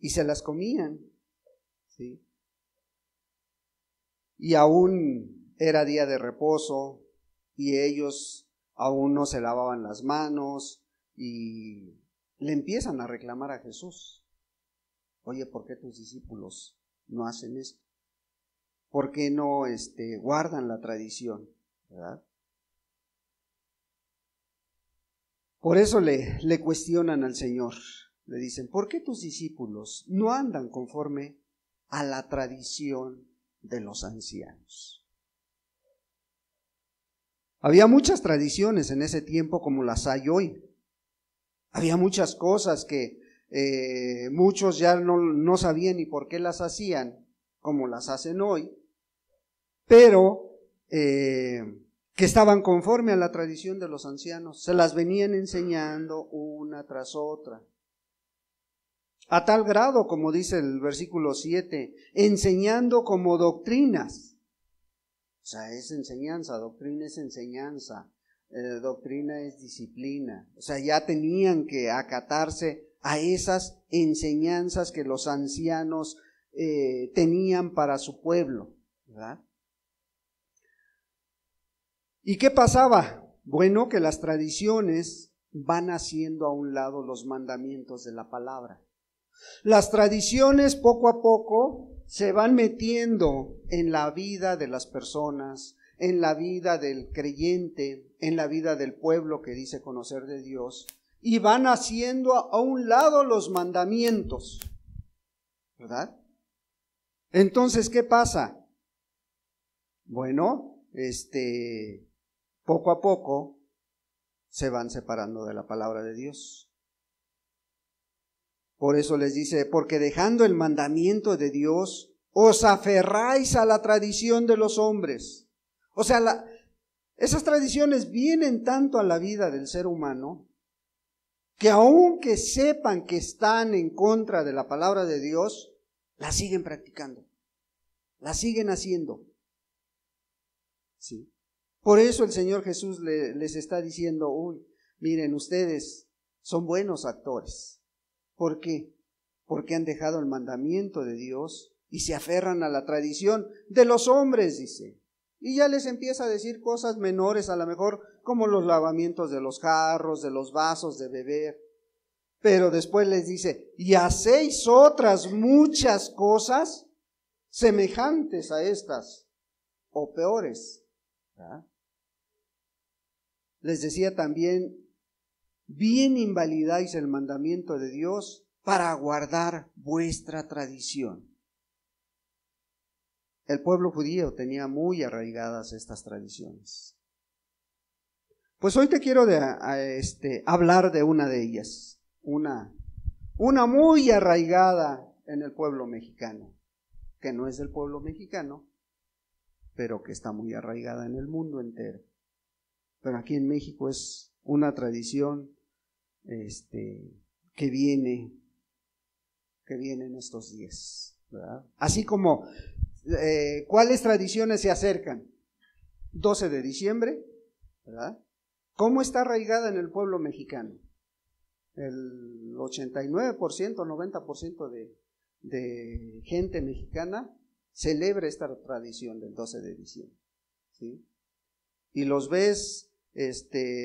y se las comían, ¿sí? Y aún era día de reposo y ellos aún no se lavaban las manos y le empiezan a reclamar a Jesús. Oye, ¿por qué tus discípulos no hacen esto? ¿Por qué no guardan la tradición? ¿Verdad? Por eso le cuestionan al Señor. Le dicen, ¿por qué tus discípulos no andan conforme a la tradición de los ancianos? Había muchas tradiciones en ese tiempo como las hay hoy. Había muchas cosas que muchos ya no sabían ni por qué las hacían como las hacen hoy, pero que estaban conforme a la tradición de los ancianos. Se las venían enseñando una tras otra. A tal grado, como dice el versículo 7, enseñando como doctrinas. O sea, es enseñanza, doctrina es enseñanza, doctrina es disciplina. O sea, ya tenían que acatarse a esas enseñanzas que los ancianos tenían para su pueblo, ¿verdad? ¿Y qué pasaba? Bueno, que las tradiciones van haciendo a un lado los mandamientos de la palabra. Las tradiciones poco a poco se van metiendo en la vida de las personas, en la vida del creyente, en la vida del pueblo que dice conocer de Dios, y van haciendo a un lado los mandamientos, ¿verdad? Entonces, ¿qué pasa? Bueno, poco a poco se van separando de la palabra de Dios. Por eso les dice, porque dejando el mandamiento de Dios, os aferráis a la tradición de los hombres. O sea, esas tradiciones vienen tanto a la vida del ser humano, que aunque sepan que están en contra de la palabra de Dios, la siguen practicando, la siguen haciendo. ¿Sí? Por eso el Señor Jesús les está diciendo, miren, ustedes son buenos actores. ¿Por qué? Porque han dejado el mandamiento de Dios y se aferran a la tradición de los hombres, dice. Y ya les empieza a decir cosas menores, a lo mejor como los lavamientos de los jarros, de los vasos de beber. Pero después les dice, y hacéis otras muchas cosas semejantes a estas o peores. ¿verdad? Les decía también, bien invalidáis el mandamiento de Dios para guardar vuestra tradición. El pueblo judío tenía muy arraigadas estas tradiciones. Pues hoy te quiero hablar de una de ellas, una muy arraigada en el pueblo mexicano, que no es del pueblo mexicano, pero que está muy arraigada en el mundo entero. Pero aquí en México es una tradición que viene en estos días, ¿verdad? Así como, ¿cuáles tradiciones se acercan? 12 de diciembre, ¿verdad? ¿Cómo está arraigada en el pueblo mexicano? El 89%, 90% de gente mexicana celebra esta tradición del 12 de diciembre, ¿sí? Y los ves,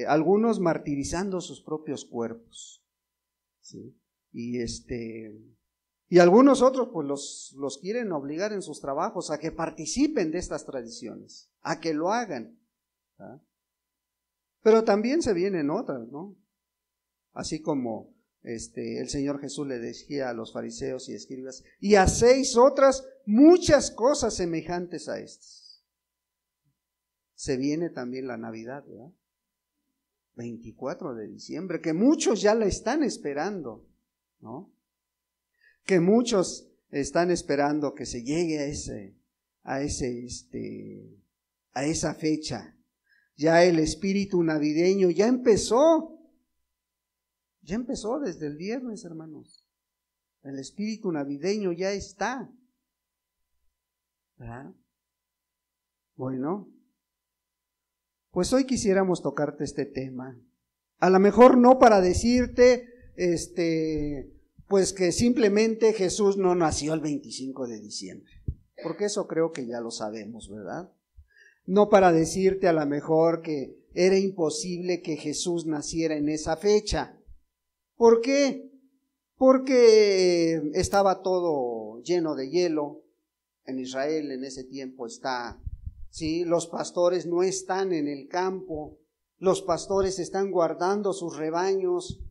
algunos martirizando sus propios cuerpos, ¿sí? Y algunos otros pues los quieren obligar en sus trabajos a que participen de estas tradiciones, a que lo hagan, ¿verdad? Pero también se vienen otras, ¿no? Así como el Señor Jesús le decía a los fariseos y escribas, y hacéis otras muchas cosas semejantes a estas. Se viene también la Navidad, ¿verdad? 24 de diciembre, que muchos ya la están esperando, ¿no? Que muchos están esperando que se llegue a esa fecha. Ya el espíritu navideño ya empezó desde el viernes, hermanos. El espíritu navideño ya está, ¿verdad? Bueno, pues hoy quisiéramos tocarte este tema. A lo mejor no para decirte, pues que simplemente Jesús no nació el 25 de diciembre, porque eso creo que ya lo sabemos, ¿verdad? No para decirte a lo mejor que era imposible que Jesús naciera en esa fecha. ¿Por qué? Porque estaba todo lleno de hielo. En Israel en ese tiempo ¿sí? Los pastores no están en el campo, los pastores están guardando sus rebaños.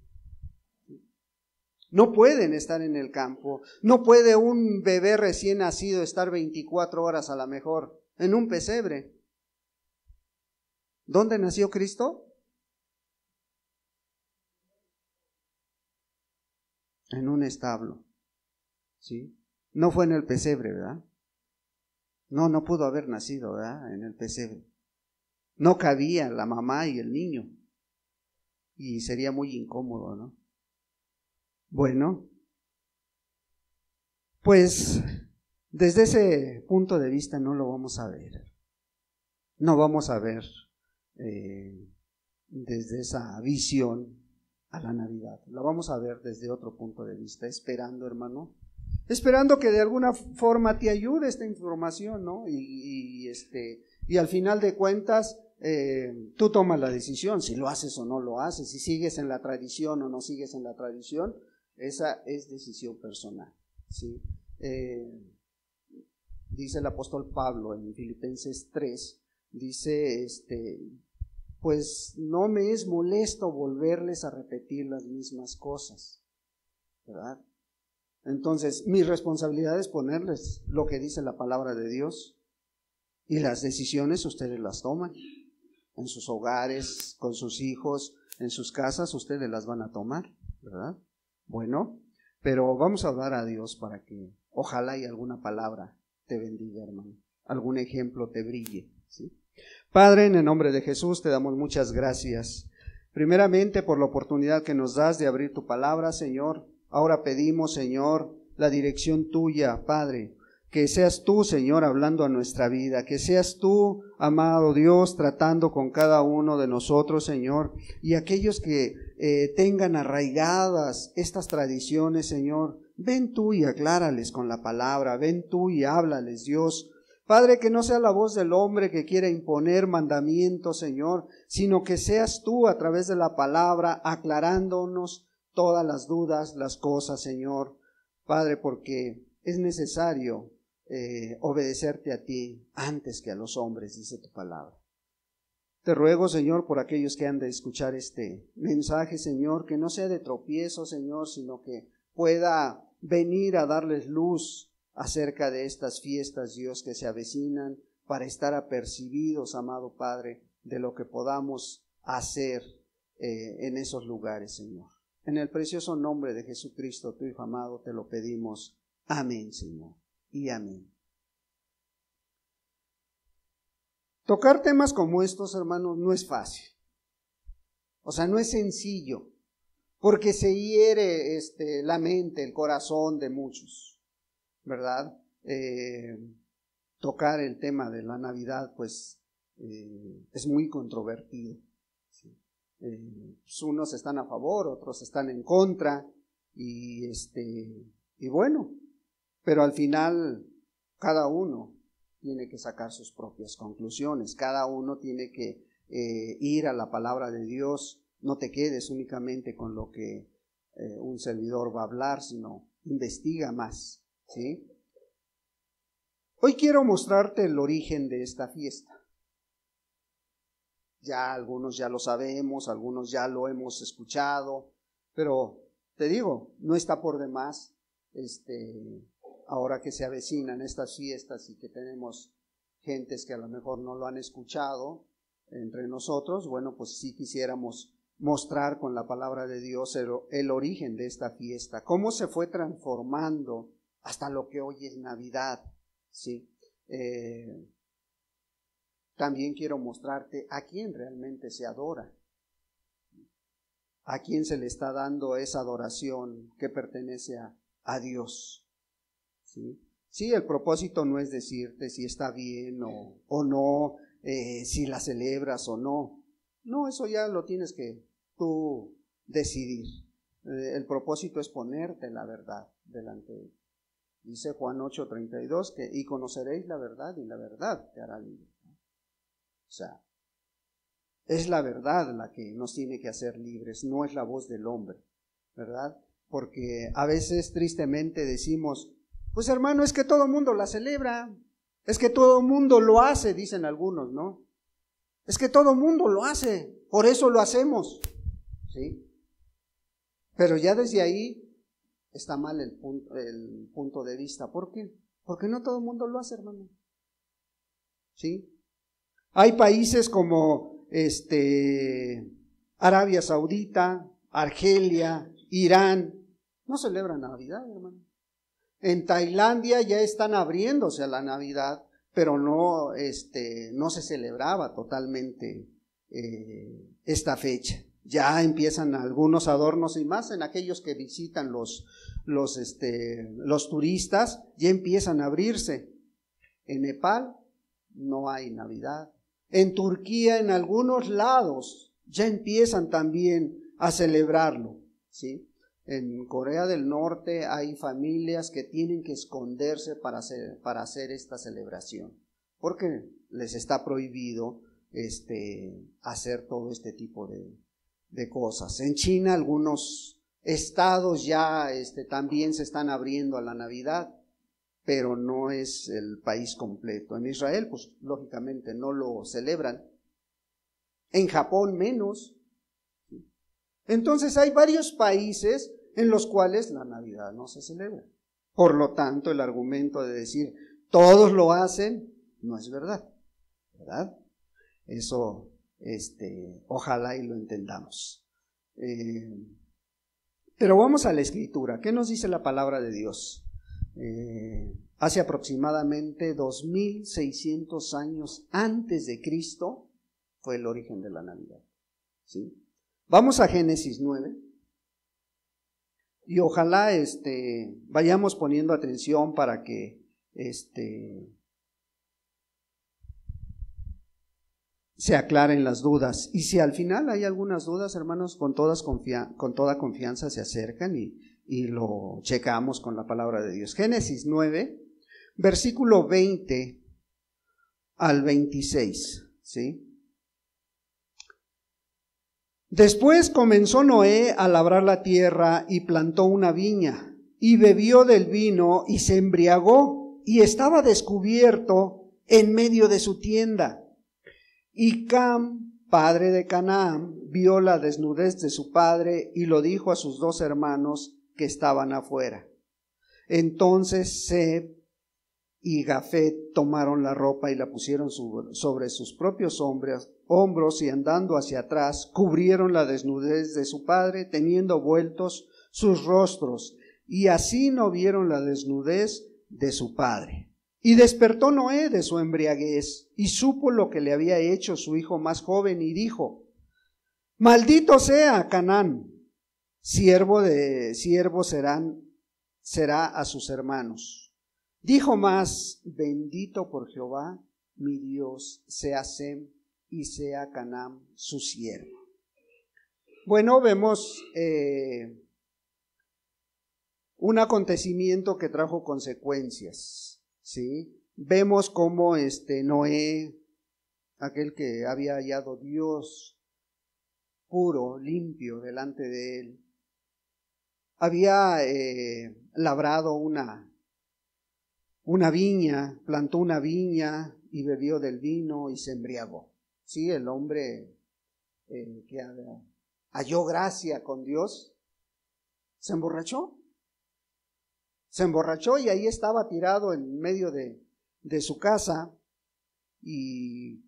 No pueden estar en el campo. No puede un bebé recién nacido estar 24 horas a lo mejor en un pesebre. ¿Dónde nació Cristo? En un establo, ¿sí? No fue en el pesebre, ¿verdad? No pudo haber nacido, ¿verdad? En el pesebre. No cabía la mamá y el niño. Y sería muy incómodo, ¿no? Bueno, pues desde ese punto de vista no lo vamos a ver. No vamos a ver desde esa visión a la Navidad. La vamos a ver desde otro punto de vista, esperando, hermano. Esperando que de alguna forma te ayude esta información, ¿no? Y al final de cuentas, tú tomas la decisión, si lo haces o no lo haces, si sigues en la tradición o no sigues en la tradición, esa es decisión personal, ¿sí? Dice el apóstol Pablo en Filipenses 3, dice, pues no me es molesto volverles a repetir las mismas cosas, ¿verdad? Entonces, mi responsabilidad es ponerles lo que dice la palabra de Dios, y las decisiones ustedes las toman en sus hogares, con sus hijos, en sus casas, ustedes las van a tomar, ¿verdad? Bueno, pero vamos a orar a Dios para que ojalá y alguna palabra te bendiga, hermano, algún ejemplo te brille, ¿sí? Padre, en el nombre de Jesús te damos muchas gracias, primeramente por la oportunidad que nos das de abrir tu palabra, Señor. Ahora pedimos, Señor, la dirección tuya, Padre, que seas tú, Señor, hablando a nuestra vida, que seas tú, amado Dios, tratando con cada uno de nosotros, Señor, y aquellos que tengan arraigadas estas tradiciones, Señor, ven tú y aclárales con la palabra, ven tú y háblales, Dios. Padre, que no sea la voz del hombre que quiera imponer mandamientos, Señor, sino que seas tú a través de la palabra aclarándonos todas las dudas, las cosas, Señor. Padre, porque es necesario obedecerte a ti antes que a los hombres, dice tu palabra. Te ruego, Señor, por aquellos que han de escuchar este mensaje, Señor, que no sea de tropiezo, Señor, sino que pueda venir a darles luz acerca de estas fiestas, Dios, que se avecinan, para estar apercibidos, amado Padre, de lo que podamos hacer en esos lugares, Señor. En el precioso nombre de Jesucristo, tu Hijo amado, te lo pedimos. Amén, Señor, y amén. Tocar temas como estos, hermanos, no es fácil. O sea, no es sencillo, porque se hiere la mente, el corazón de muchos, ¿verdad? Tocar el tema de la Navidad, pues, es muy controvertido, ¿sí? Pues unos están a favor, otros están en contra, y bueno, pero al final cada uno tiene que sacar sus propias conclusiones, cada uno tiene que ir a la palabra de Dios. No te quedes únicamente con lo que un servidor va a hablar, sino investiga más, ¿sí? Hoy quiero mostrarte el origen de esta fiesta. Ya algunos ya lo sabemos, algunos ya lo hemos escuchado, pero te digo, no está por demás, ahora que se avecinan estas fiestas y que tenemos gentes que a lo mejor no lo han escuchado entre nosotros, bueno, pues sí quisiéramos mostrar con la palabra de Dios el origen de esta fiesta, cómo se fue transformando hasta lo que hoy es Navidad, ¿sí? También quiero mostrarte a quién realmente se adora, a quién se le está dando esa adoración que pertenece a Dios, ¿sí? Sí, el propósito no es decirte si está bien o no, si la celebras o no. No, eso ya lo tienes que tú decidir. El propósito es ponerte la verdad delante de él. Dice Juan 8:32 que y conoceréis la verdad y la verdad te hará libre. O sea, es la verdad la que nos tiene que hacer libres, no es la voz del hombre, ¿verdad? Porque a veces tristemente decimos, pues hermano, es que todo el mundo la celebra, es que todo el mundo lo hace, dicen algunos, ¿no? Es que todo el mundo lo hace, por eso lo hacemos, ¿sí? Pero ya desde ahí está mal el punto de vista. ¿Por qué? Porque no todo el mundo lo hace, hermano. ¿Sí? Hay países como Arabia Saudita, Argelia, Irán, no celebran Navidad, hermano. En Tailandia ya están abriéndose a la Navidad, pero no se celebraba totalmente esta fecha. Ya empiezan algunos adornos y más en aquellos que visitan los turistas, ya empiezan a abrirse. En Nepal no hay Navidad. En Turquía, en algunos lados, ya empiezan también a celebrarlo, ¿sí? En Corea del Norte hay familias que tienen que esconderse para hacer esta celebración, porque les está prohibido hacer todo este tipo de cosas. En China algunos estados ya también se están abriendo a la Navidad, pero no es el país completo. En Israel, pues lógicamente no lo celebran. En Japón menos. Entonces hay varios países en los cuales la Navidad no se celebra. Por lo tanto, el argumento de decir todos lo hacen no es verdad, ¿verdad? Eso, ojalá y lo entendamos. Pero vamos a la Escritura. ¿Qué nos dice la palabra de Dios? Hace aproximadamente 2600 años antes de Cristo fue el origen de la Navidad, ¿sí? Vamos a Génesis 9 y ojalá vayamos poniendo atención para que se aclaren las dudas. Y si al final hay algunas dudas, hermanos, con toda confianza se acercan y lo checamos con la palabra de Dios. Génesis 9, versículo 20 al 26, ¿sí? Después comenzó Noé a labrar la tierra y plantó una viña, y bebió del vino y se embriagó, y estaba descubierto en medio de su tienda. Y Cam, padre de Canaán, vio la desnudez de su padre y lo dijo a sus dos hermanos que estaban afuera. Entonces Seb y Jafet tomaron la ropa y la pusieron sobre sus propios hombros y andando hacia atrás cubrieron la desnudez de su padre, teniendo vueltos sus rostros, y así no vieron la desnudez de su padre. Y despertó Noé de su embriaguez y supo lo que le había hecho su hijo más joven y dijo: maldito sea Canaán, siervo será a sus hermanos. Dijo más: bendito por Jehová mi Dios sea Sem y sea Canaán su siervo. Bueno, vemos un acontecimiento que trajo consecuencias, ¿sí? Vemos cómo Noé, aquel que había hallado Dios puro, limpio delante de él, había labrado una viña, plantó una viña y bebió del vino y se embriagó. Sí, el hombre que halló gracia con Dios, se emborrachó y ahí estaba tirado en medio de su casa, y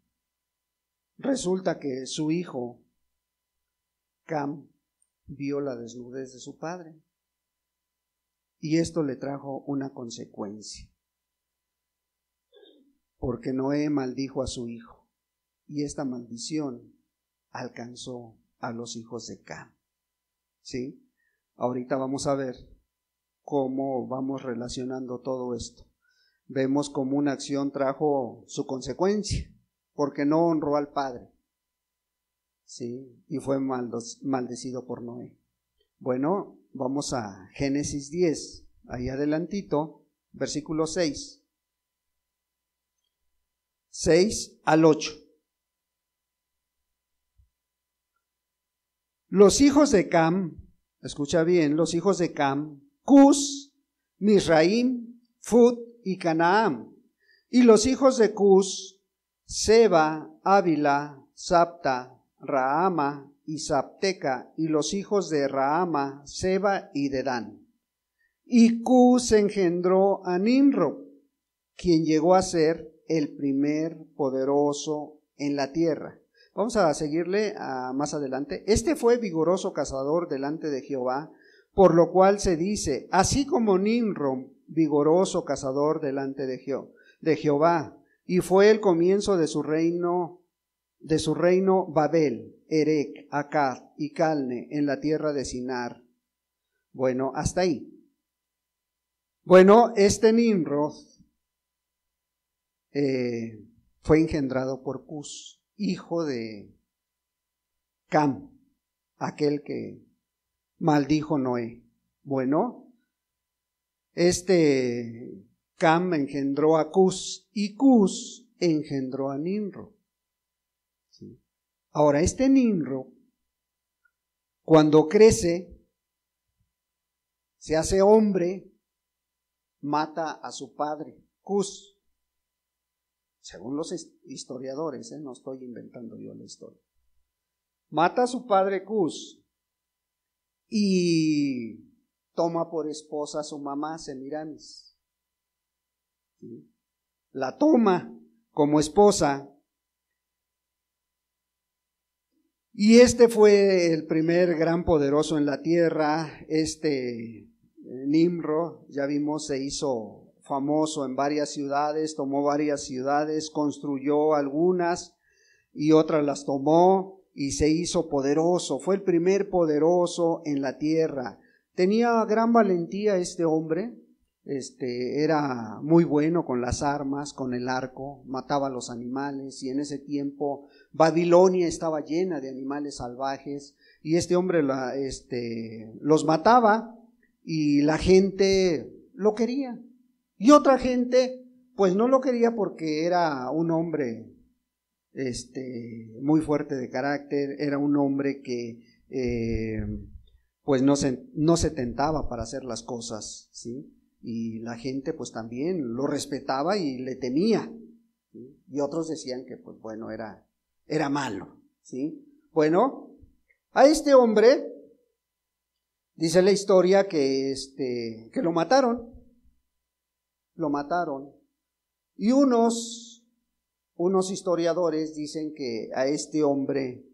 resulta que su hijo Cam vio la desnudez de su padre y esto le trajo una consecuencia, porque Noé maldijo a su hijo y esta maldición alcanzó a los hijos de Cam. ¿Sí? Ahorita vamos a ver cómo vamos relacionando todo esto. Vemos cómo una acción trajo su consecuencia, porque no honró al padre, ¿sí? Y fue maldecido por Noé. Bueno, vamos a Génesis 10, ahí adelantito, versículo 6. 6 al 8. Los hijos de Cam, escucha bien, los hijos de Cam, Cus, Misraim, Fut y Canaán. Y los hijos de Cus, Seba, Ávila, Sabta, Raama y Sabteca. Y los hijos de Raama, Seba y Dedán. Y Cus engendró a Nimrod, quien llegó a ser el primer poderoso en la tierra. Vamos a seguirle más adelante. Este fue vigoroso cazador delante de Jehová, por lo cual se dice, así como Nimrod, vigoroso cazador delante de Jehová, y fue el comienzo de su reino Babel, Erec, Akkad y Calne en la tierra de Sinar. Bueno, hasta ahí. Bueno, este Nimrod fue engendrado por Cus, hijo de Cam, aquel que maldijo Noé. Bueno, este Cam engendró a Cus y Cus engendró a Nimrod. ¿Sí? Ahora, este Nimrod, cuando crece, se hace hombre, mata a su padre, Cus. Según los historiadores, no estoy inventando yo la historia. Mata a su padre Cus y toma por esposa a su mamá Semiramis. ¿Sí? La toma como esposa. Y este fue el primer gran poderoso en la tierra. Nimrod, ya vimos, se hizo famoso en varias ciudades, tomó varias ciudades, construyó algunas y otras las tomó y se hizo poderoso. Fue el primer poderoso en la tierra. Tenía gran valentía este hombre, era muy bueno con las armas, con el arco, mataba a los animales, y en ese tiempo Babilonia estaba llena de animales salvajes y este hombre los mataba y la gente lo quería. Y otra gente, pues no lo quería porque era un hombre, muy fuerte de carácter, era un hombre que, pues no se tentaba para hacer las cosas, ¿sí? Y la gente, pues también lo respetaba y le temía, ¿sí? Y otros decían que, pues bueno, era malo, ¿sí? Bueno, a este hombre, dice la historia que lo mataron. Lo mataron. Y unos historiadores dicen que a este hombre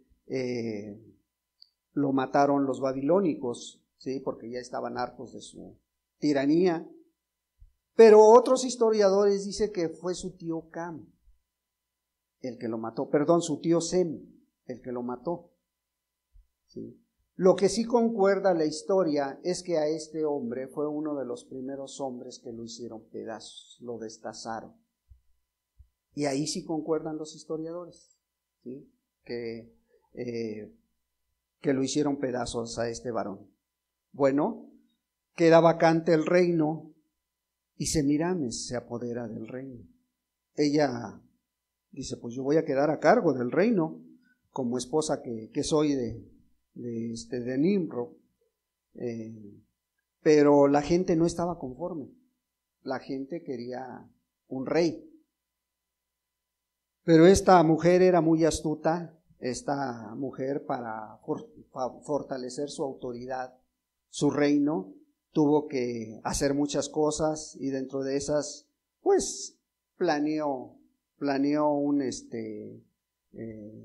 lo mataron los babilónicos, ¿sí? Porque ya estaban hartos de su tiranía. Pero otros historiadores dicen que fue su tío Cam el que lo mató, perdón, su tío Sem el que lo mató, ¿sí? Lo que sí concuerda la historia es que a este hombre fue uno de los primeros hombres que lo hicieron pedazos, lo destazaron. Y ahí sí concuerdan los historiadores, ¿sí? Que lo hicieron pedazos a este varón. Bueno, queda vacante el reino y Semiramis se apodera del reino. Ella dice, pues yo voy a quedar a cargo del reino como esposa que soy de Nimrod, pero la gente no estaba conforme. La gente quería un rey. Pero esta mujer era muy astuta. Esta mujer, para fortalecer su autoridad, su reino, tuvo que hacer muchas cosas, y dentro de esas, pues, planeó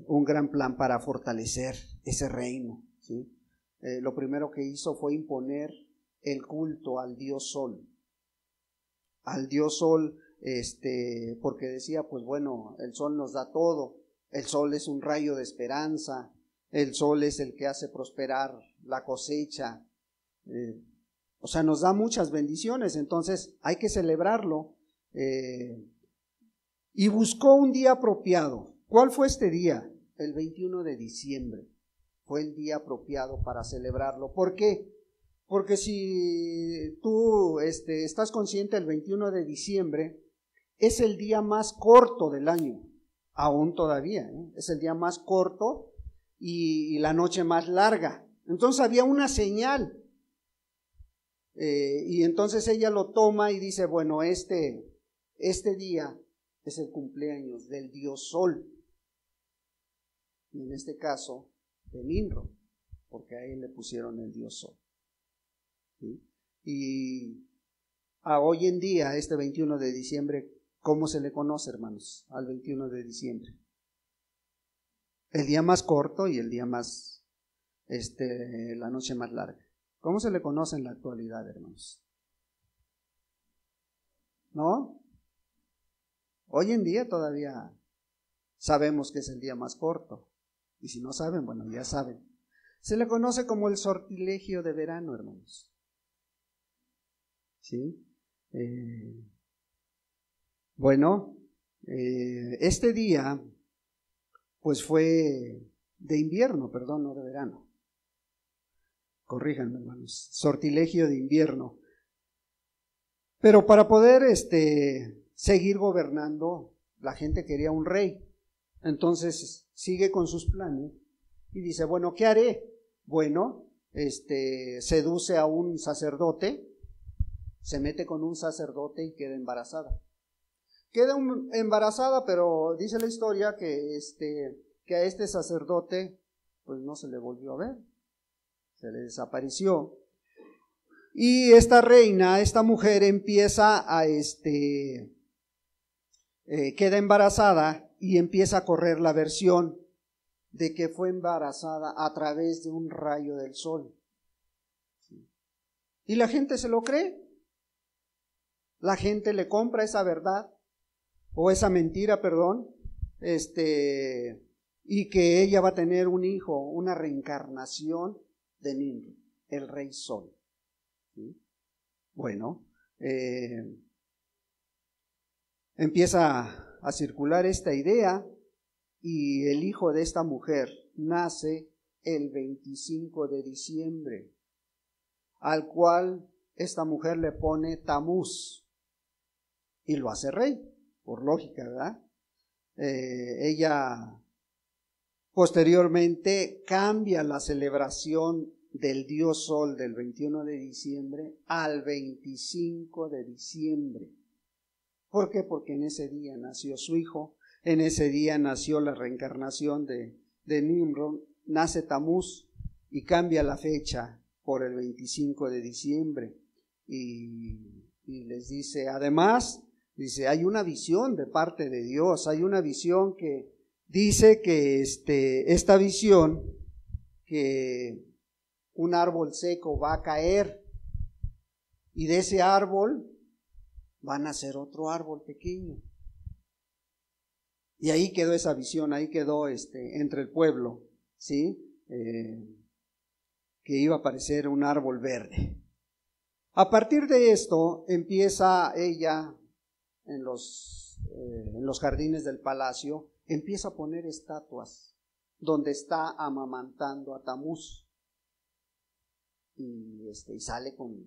un gran plan para fortalecer ese reino, ¿sí? Lo primero que hizo fue imponer el culto al dios Sol. Al dios Sol, porque decía, pues bueno, el Sol nos da todo, el Sol es un rayo de esperanza, el Sol es el que hace prosperar la cosecha, o sea, nos da muchas bendiciones, entonces hay que celebrarlo. Y buscó un día apropiado. ¿Cuál fue este día? El 21 de diciembre fue el día apropiado para celebrarlo. ¿Por qué? Porque si tú estás consciente, el 21 de diciembre es el día más corto del año, aún todavía, es el día más corto y la noche más larga. Entonces había una señal, y entonces ella lo toma y dice, bueno, este día es el cumpleaños del dios Sol, y en este caso de Nimrod, porque a él le pusieron el dios Sol. ¿Sí? Y hoy en día, este 21 de diciembre, ¿cómo se le conoce, hermanos, al 21 de diciembre? El día más corto y el día más, la noche más larga. ¿Cómo se le conoce en la actualidad, hermanos? ¿No? Hoy en día todavía sabemos que es el día más corto. Y si no saben, bueno, ya saben. Se le conoce como el sortilegio de verano, hermanos. ¿Sí? Bueno, este día, pues fue de invierno, perdón, no de verano. Corríjanme, hermanos. Sortilegio de invierno. Pero para poder seguir gobernando, la gente quería un rey. Entonces sigue con sus planes y dice, bueno, ¿qué haré? Bueno, seduce a un sacerdote, se mete con un sacerdote y queda embarazada. Queda embarazada, pero dice la historia que a este sacerdote pues no se le volvió a ver, se le desapareció. Y esta reina, esta mujer empieza queda embarazada y empieza a correr la versión de que fue embarazada a través de un rayo del sol. Y la gente se lo cree. La gente le compra esa verdad, o esa mentira, perdón, y que ella va a tener un hijo, una reencarnación de Nimrod, el rey Sol. ¿Sí? Bueno, empieza a circular esta idea y el hijo de esta mujer nace el 25 de diciembre, al cual esta mujer le pone Tamuz y lo hace rey, por lógica, ¿verdad? Ella posteriormente cambia la celebración del dios Sol del 21 de diciembre al 25 de diciembre. ¿Por qué? Porque en ese día nació su hijo, en ese día nació la reencarnación de Nimrod, nace Tamuz y cambia la fecha por el 25 de diciembre. Y les dice, además, dice, hay una visión de parte de Dios, hay una visión que dice que esta visión, que un árbol seco va a caer y de ese árbol van a nacer otro árbol pequeño. Y ahí quedó esa visión, ahí quedó entre el pueblo, ¿sí? Que iba a aparecer un árbol verde. A partir de esto empieza ella en los jardines del palacio, empieza a poner estatuas donde está amamantando a Tamuz. Y sale con,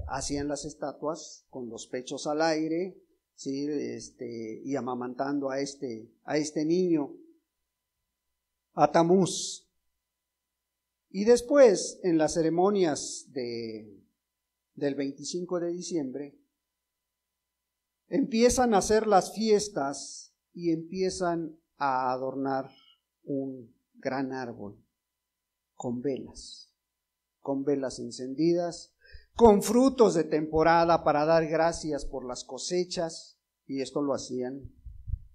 hacían las estatuas con los pechos al aire, ¿sí? Y amamantando a este niño, a Tamuz. Y después, en las ceremonias del 25 de diciembre, empiezan a hacer las fiestas y empiezan a adornar un gran árbol con velas encendidas, con frutos de temporada para dar gracias por las cosechas, y esto lo hacían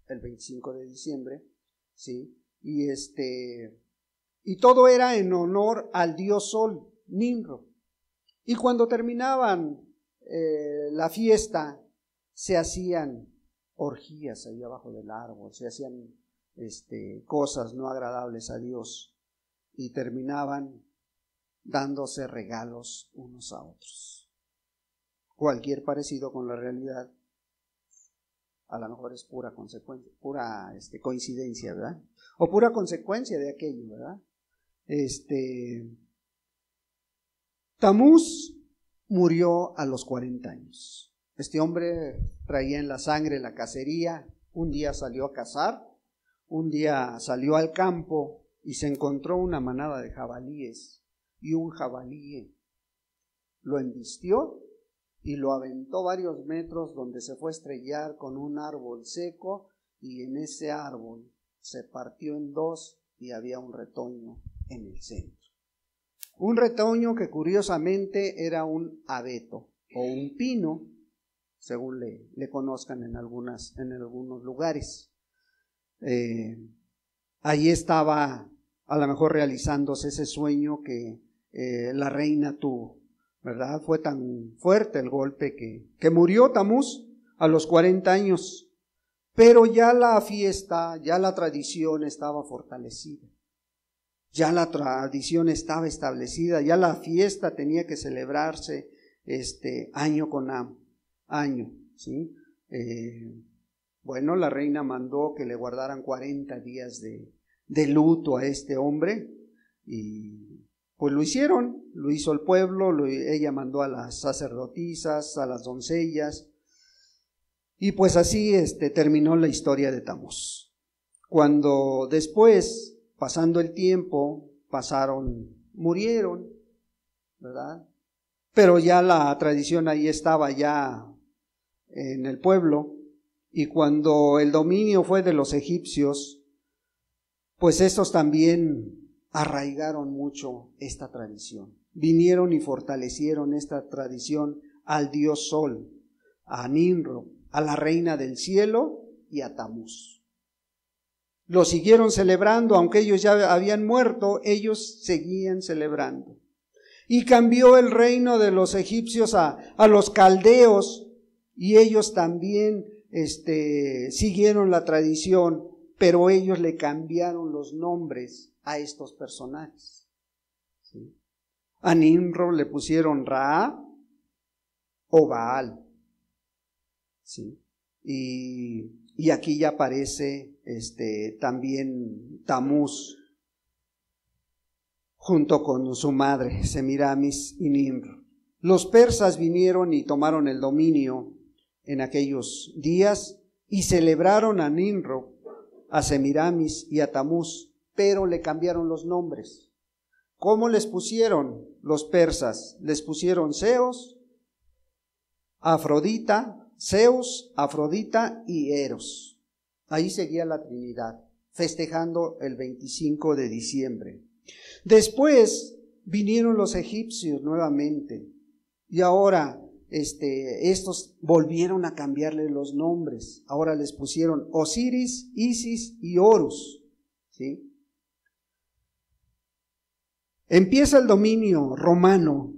el 25 de diciembre, ¿sí? Y todo era en honor al dios Sol, Nimrod. Y cuando terminaban la fiesta, se hacían orgías ahí abajo del árbol, se hacían cosas no agradables a Dios, y terminaban dándose regalos unos a otros. Cualquier parecido con la realidad A lo mejor es pura consecuencia, pura coincidencia, ¿verdad? O pura consecuencia de aquello, ¿verdad? Tamuz murió a los 40 años. Este hombre traía en la sangre la cacería. Un día salió a cazar, un día salió al campo y se encontró una manada de jabalíes, y un jabalí lo embistió y lo aventó varios metros, donde se fue a estrellar con un árbol seco, y en ese árbol se partió en dos y había un retoño en el centro. Un retoño que curiosamente era un abeto o un pino, según le conozcan en algunos lugares. Ahí estaba a lo mejor realizándose ese sueño que la reina tuvo, ¿verdad? Fue tan fuerte el golpe que murió Tamuz a los 40 años, pero ya la fiesta, ya la tradición estaba fortalecida. Ya la tradición estaba establecida, ya la fiesta tenía que celebrarse año con año, ¿sí? Bueno, la reina mandó que le guardaran 40 días de luto a este hombre, y pues lo hicieron, lo hizo el pueblo, ella mandó a las sacerdotisas, a las doncellas, y pues así terminó la historia de Tamuz. Cuando después, pasando el tiempo, murieron, ¿verdad? Pero ya la tradición ahí estaba ya en el pueblo, y cuando el dominio fue de los egipcios, pues estos también arraigaron mucho esta tradición. Vinieron y fortalecieron esta tradición al dios Sol, a Ninro, a la reina del cielo y a Tamuz. Lo siguieron celebrando, aunque ellos ya habían muerto, ellos seguían celebrando. Y cambió el reino de los egipcios a los caldeos, y ellos también siguieron la tradición, pero ellos le cambiaron los nombres a estos personajes. ¿Sí? A Nimrod le pusieron Ra o Baal. ¿Sí? Y aquí ya aparece también Tamuz junto con su madre Semiramis y Nimrod. Los persas vinieron y tomaron el dominio en aquellos días y celebraron a Nimrod, a Semiramis y a Tamuz, pero le cambiaron los nombres. ¿Cómo les pusieron los persas? Les pusieron Zeus, Afrodita y Eros. Ahí seguía la Trinidad, festejando el 25 de diciembre. Después vinieron los egipcios nuevamente, y ahora estos volvieron a cambiarle los nombres. Ahora les pusieron Osiris, Isis y Horus, ¿sí? Empieza el dominio romano,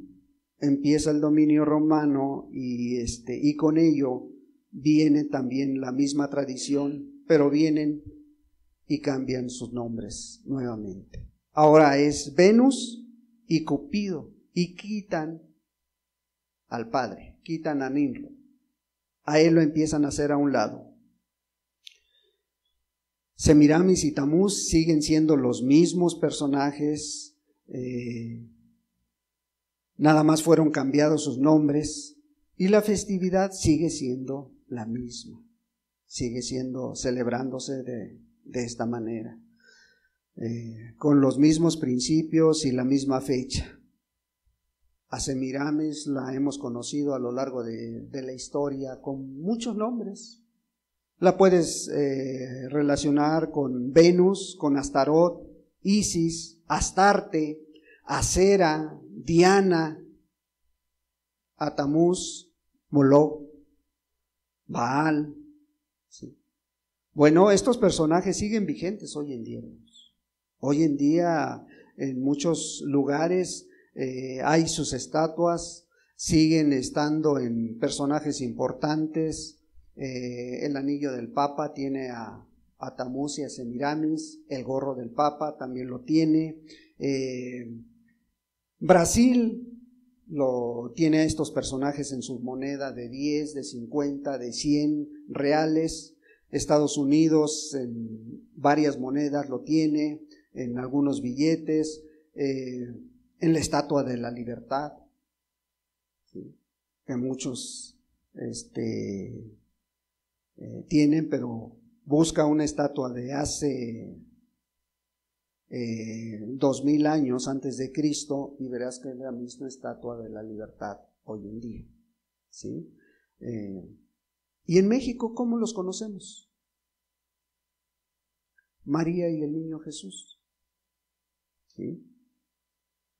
y con ello viene también la misma tradición, pero vienen y cambian sus nombres nuevamente. Ahora es Venus y Cupido, y quitan al padre, quitan a Nimrod. A él lo empiezan a hacer a un lado. Semiramis y Tamuz siguen siendo los mismos personajes, nada más fueron cambiados sus nombres, y la festividad sigue siendo la misma, sigue siendo celebrándose de esta manera, con los mismos principios y la misma fecha. A Semiramis la hemos conocido a lo largo de la historia con muchos nombres. La puedes relacionar con Venus, con Astarot, Isis, Astarte, Acera, Diana, a Tamuz, Moloch, Baal. ¿Sí? Bueno, estos personajes siguen vigentes hoy en día. Hoy en día en muchos lugares hay sus estatuas, siguen estando en personajes importantes. El anillo del Papa tiene a Tamuz y a Semiramis, el gorro del Papa también lo tiene. Brasil tiene a estos personajes en su moneda de 10, de 50, de 100 reales. Estados Unidos en varias monedas lo tiene, en algunos billetes, en la Estatua de la Libertad, ¿sí?, que muchos tienen, pero busca una estatua de hace 2000 años antes de Cristo y verás que es la misma Estatua de la Libertad hoy en día, ¿sí? Y en México, ¿cómo los conocemos? María y el niño Jesús, ¿sí?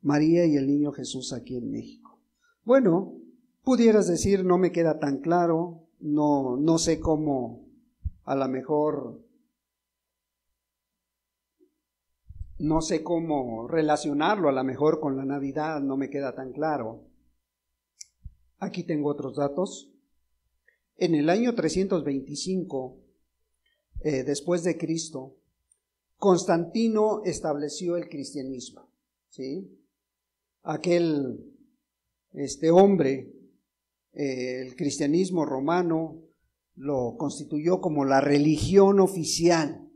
María y el niño Jesús aquí en México. Bueno, pudieras decir, no me queda tan claro, no sé cómo, a lo mejor, no sé cómo relacionarlo a lo mejor con la Navidad, no me queda tan claro. Aquí tengo otros datos. En el año 325, después de Cristo, Constantino estableció el cristianismo, ¿sí? Aquel hombre, el cristianismo romano, lo constituyó como la religión oficial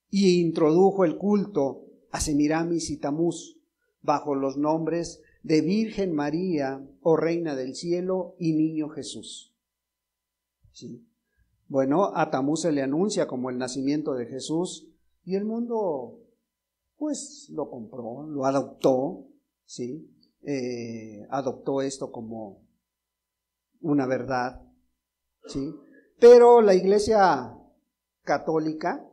y introdujo el culto a Semiramis y Tamuz bajo los nombres de Virgen María o Reina del Cielo y Niño Jesús. ¿Sí? Bueno, a Tamuz se le anuncia como el nacimiento de Jesús y el mundo pues lo compró, lo adoptó, ¿sí? Adoptó esto como una verdad, ¿sí? Pero la Iglesia Católica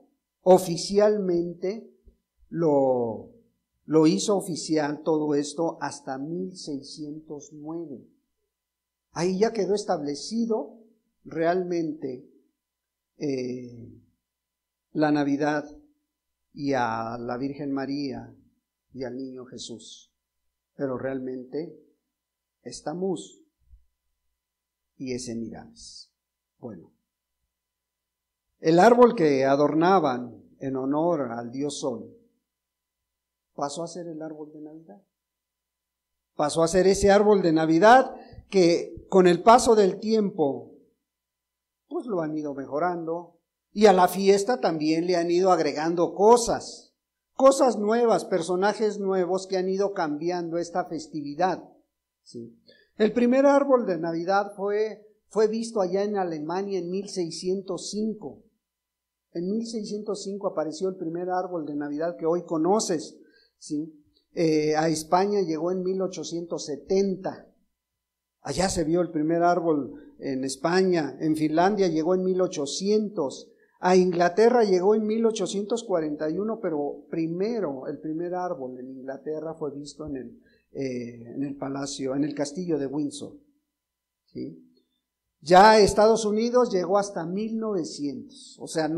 oficialmente lo hizo oficial todo esto hasta 1609. Ahí ya quedó establecido realmente la Navidad y a la Virgen María y al niño Jesús. Pero realmente es Tamuz y es Semiramis. Bueno, el árbol que adornaban en honor al dios Sol pasó a ser el árbol de Navidad. Pasó a ser ese árbol de Navidad que con el paso del tiempo pues lo han ido mejorando y a la fiesta también le han ido agregando cosas nuevas, personajes nuevos que han ido cambiando esta festividad, ¿sí? El primer árbol de Navidad fue visto allá en Alemania en 1605. En 1605 apareció el primer árbol de Navidad que hoy conoces, ¿sí? A España llegó en 1870. Allá se vio el primer árbol en España. En Finlandia llegó en 1800. A Inglaterra llegó en 1841, pero primero el primer árbol en Inglaterra fue visto en el palacio, en el castillo de Windsor, ¿sí? Ya Estados Unidos llegó hasta 1900, o sea,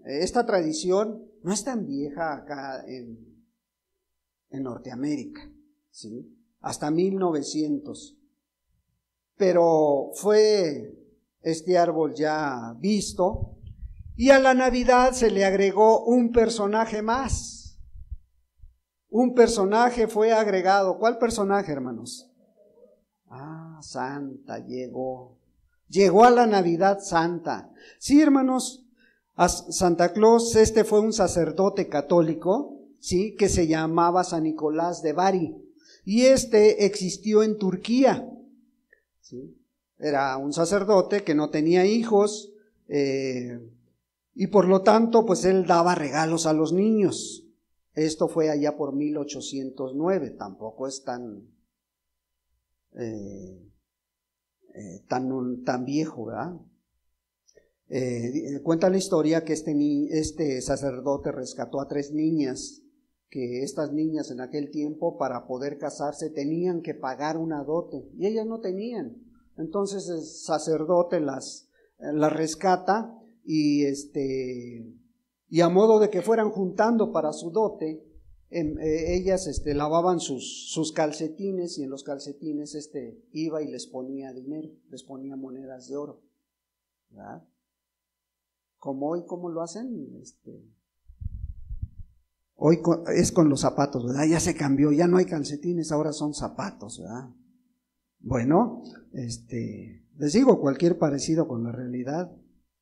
esta tradición no es tan vieja acá en Norteamérica, ¿sí? Hasta 1900, pero fue este árbol ya visto y a la Navidad se le agregó un personaje más. Un personaje fue agregado. ¿Cuál personaje, hermanos? Santa llegó a la Navidad Santa. Sí, hermanos, a Santa Claus fue un sacerdote católico, sí, que se llamaba San Nicolás de Bari, y existió en Turquía, ¿sí? Era un sacerdote que no tenía hijos, y por lo tanto, pues él daba regalos a los niños. Esto fue allá por 1809, tampoco es tan viejo, ¿verdad? Cuenta la historia que este sacerdote rescató a 3 niñas, que estas niñas en aquel tiempo para poder casarse tenían que pagar una dote y ellas no tenían. Entonces el sacerdote las rescata y a modo de que fueran juntando para su dote, ellas lavaban sus calcetines y en los calcetines iba y les ponía dinero, les ponía monedas de oro, ¿verdad? Como hoy, ¿cómo lo hacen? Hoy es con los zapatos, ¿verdad? Ya se cambió, ya no hay calcetines, ahora son zapatos, ¿verdad? Bueno, les digo, cualquier parecido con la realidad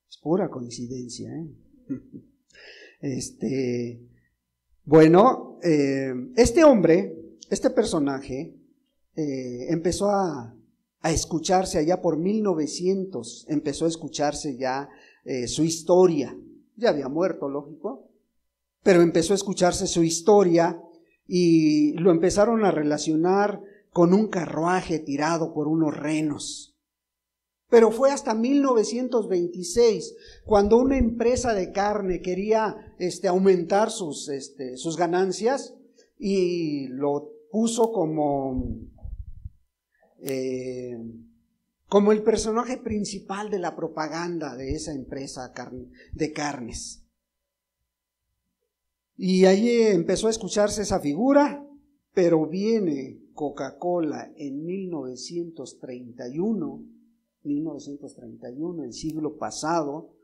es pura coincidencia, Bueno, este hombre, este personaje, empezó a escucharse allá por 1900, empezó a escucharse ya su historia. Ya había muerto, lógico, pero empezó a escucharse su historia y lo empezaron a relacionar con un carruaje tirado por unos renos. Pero fue hasta 1926 cuando una empresa de carne quería aumentar sus ganancias y lo puso como el personaje principal de la propaganda de esa empresa de carnes. Y ahí empezó a escucharse esa figura, pero viene Coca-Cola en 1931, el siglo pasado,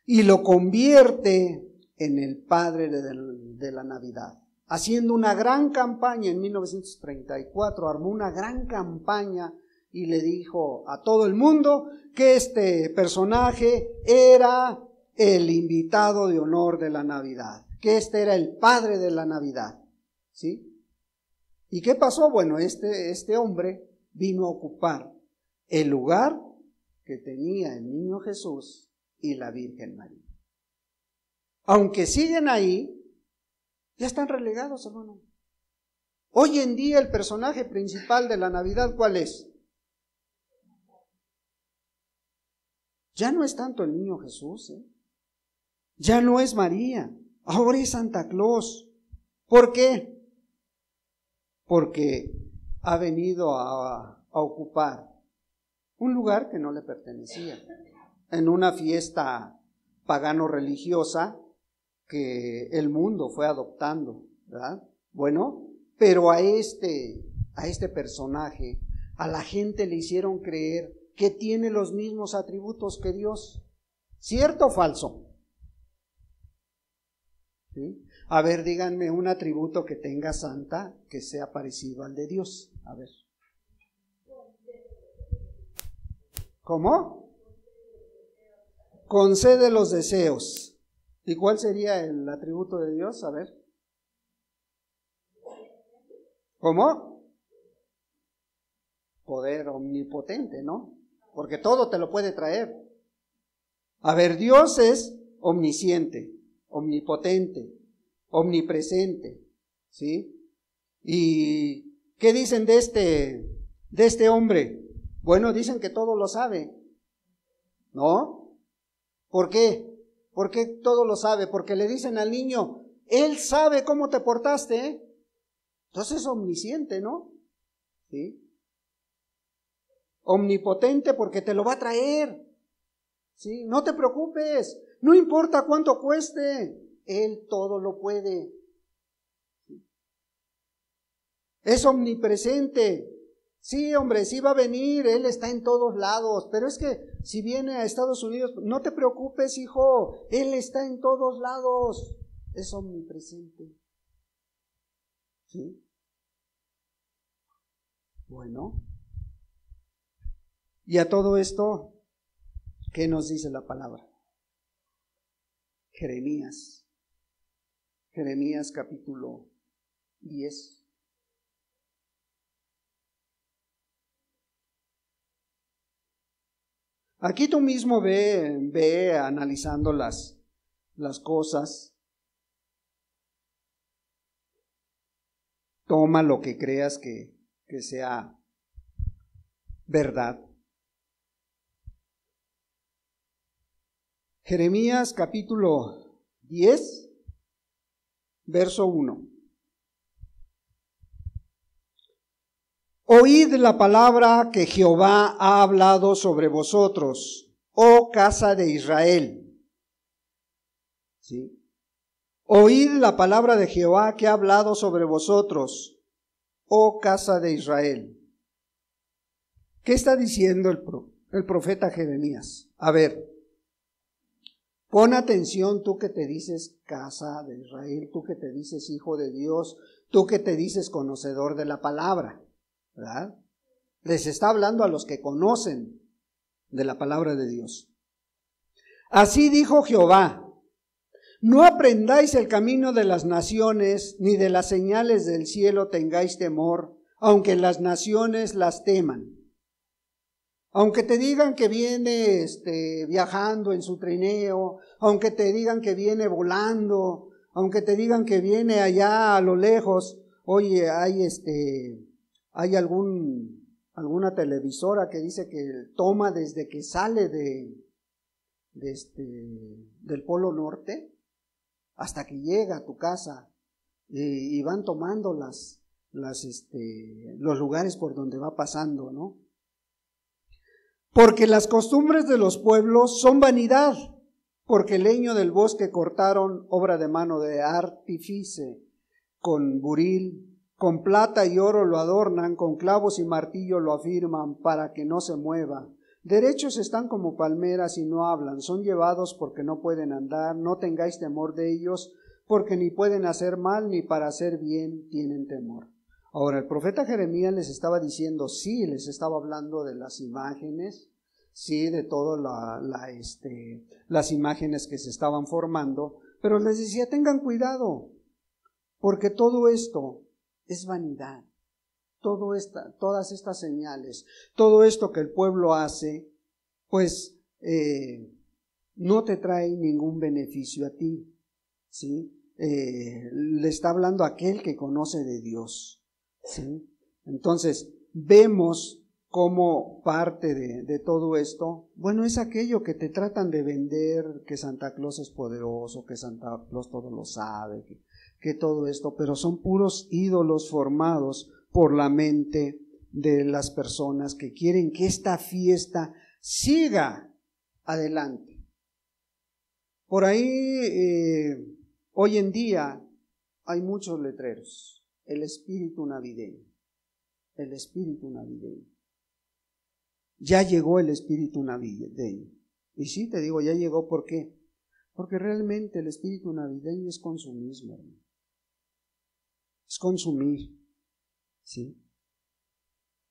y lo convierte en el padre de la Navidad, haciendo una gran campaña. En 1934 armó una gran campaña y le dijo a todo el mundo que este personaje era el invitado de honor de la Navidad, que era el padre de la Navidad, ¿sí? ¿Y qué pasó? Bueno, este hombre vino a ocupar el lugar que tenía el niño Jesús y la Virgen María. Aunque siguen ahí, ya están relegados, hermano. Hoy en día el personaje principal de la Navidad, ¿cuál es? Ya no es tanto el niño Jesús, ya no es María, ahora es Santa Claus. ¿Por qué? Porque ha venido a ocupar un lugar que no le pertenecía, en una fiesta pagano-religiosa que el mundo fue adoptando, ¿verdad? Bueno, pero a este personaje, a la gente le hicieron creer que tiene los mismos atributos que Dios. ¿Cierto o falso? ¿Sí? A ver, díganme un atributo que tenga Santa que sea parecido al de Dios. A ver. ¿Cómo? Concede los deseos. ¿Y cuál sería el atributo de Dios? A ver. ¿Cómo? Poder omnipotente, ¿no? Porque todo te lo puede traer. A ver, Dios es omnisciente, omnipotente, omnipresente, ¿sí? ¿Y qué dicen de este hombre? Bueno, dicen que todo lo sabe, ¿no? ¿Por qué? ¿Por qué todo lo sabe? Porque le dicen al niño, él sabe cómo te portaste, ¿eh? Entonces es omnisciente, ¿no? ¿Sí? Omnipotente porque te lo va a traer, ¿sí? No te preocupes, no importa cuánto cueste, Él todo lo puede. Es omnipresente. Sí, hombre, sí va a venir, Él está en todos lados, pero es que si viene a Estados Unidos, no te preocupes, hijo, Él está en todos lados, es omnipresente. ¿Sí? Bueno, y a todo esto, ¿qué nos dice la palabra? Jeremías capítulo 10. Aquí tú mismo ve analizando las cosas. Toma lo que creas que sea verdad. Jeremías capítulo 10, verso 1. Oíd la palabra que Jehová ha hablado sobre vosotros, oh casa de Israel. ¿Sí? Oíd la palabra de Jehová que ha hablado sobre vosotros, oh casa de Israel. ¿Qué está diciendo el profeta Jeremías? A ver, Pon atención, tú que te dices casa de Israel, tú que te dices hijo de Dios, tú que te dices conocedor de la palabra, ¿verdad? Les está hablando a los que conocen de la palabra de Dios. Así dijo Jehová: no aprendáis el camino de las naciones, ni de las señales del cielo tengáis temor, aunque las naciones las teman. Aunque te digan que viene viajando en su trineo, aunque te digan que viene volando, aunque te digan que viene allá a lo lejos, oye, hay alguna televisora que dice que toma desde que sale del Polo Norte hasta que llega a tu casa, y van tomando los lugares por donde va pasando, ¿no? Porque las costumbres de los pueblos son vanidad, porque el leño del bosque cortaron, obra de mano de artífice, con buril, con plata y oro lo adornan, con clavos y martillo lo afirman, para que no se mueva. Derechos están como palmeras y no hablan, son llevados porque no pueden andar, no tengáis temor de ellos, porque ni pueden hacer mal ni para hacer bien tienen temor. Ahora, el profeta Jeremías les estaba diciendo, sí, les estaba hablando de las imágenes, sí, de todas las imágenes que se estaban formando, pero les decía, tengan cuidado, porque todo esto es vanidad. Todas estas señales, todo esto que el pueblo hace, pues no te trae ningún beneficio a ti, ¿sí? Le está hablando aquel que conoce de Dios, ¿sí? Entonces, vemos como parte de todo esto, bueno, es aquello que te tratan de vender, que Santa Claus es poderoso, que Santa Claus todo lo sabe, que todo esto, pero son puros ídolos formados por la mente de las personas que quieren que esta fiesta siga adelante. Por ahí, hoy en día, hay muchos letreros. El espíritu navideño. El espíritu navideño. Ya llegó el espíritu navideño. Y sí, te digo, ya llegó, ¿por qué? Porque realmente el espíritu navideño es consumismo, hermano. Es consumir, ¿sí?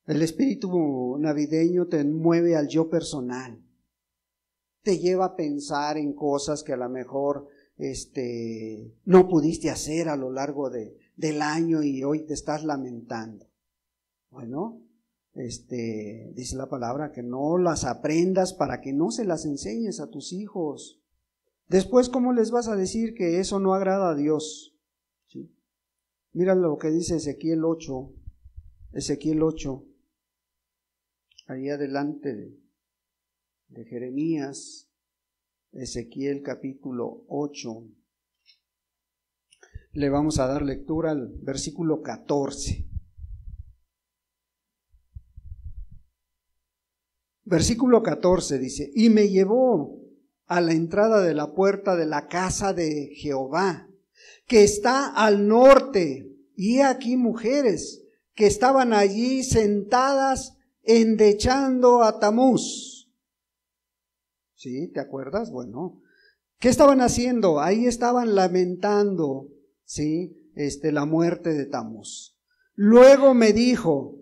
El espíritu navideño te mueve al yo personal. Te lleva a pensar en cosas que a lo mejor no pudiste hacer a lo largo del año y hoy te estás lamentando. Bueno, dice la palabra que no las aprendas para que no se las enseñes a tus hijos. Después, ¿cómo les vas a decir que eso no agrada a Dios? ¿Sí? Mira lo que dice Ezequiel 8, ahí adelante de Jeremías, Ezequiel capítulo 8. Le vamos a dar lectura al versículo 14. Versículo 14 dice, y me llevó a la entrada de la puerta de la casa de Jehová, que está al norte, y he aquí mujeres que estaban allí sentadas endechando a Tamuz. ¿Sí? ¿Te acuerdas? Bueno, ¿qué estaban haciendo? Ahí estaban lamentando, ¿sí? La muerte de Tamuz. Luego me dijo,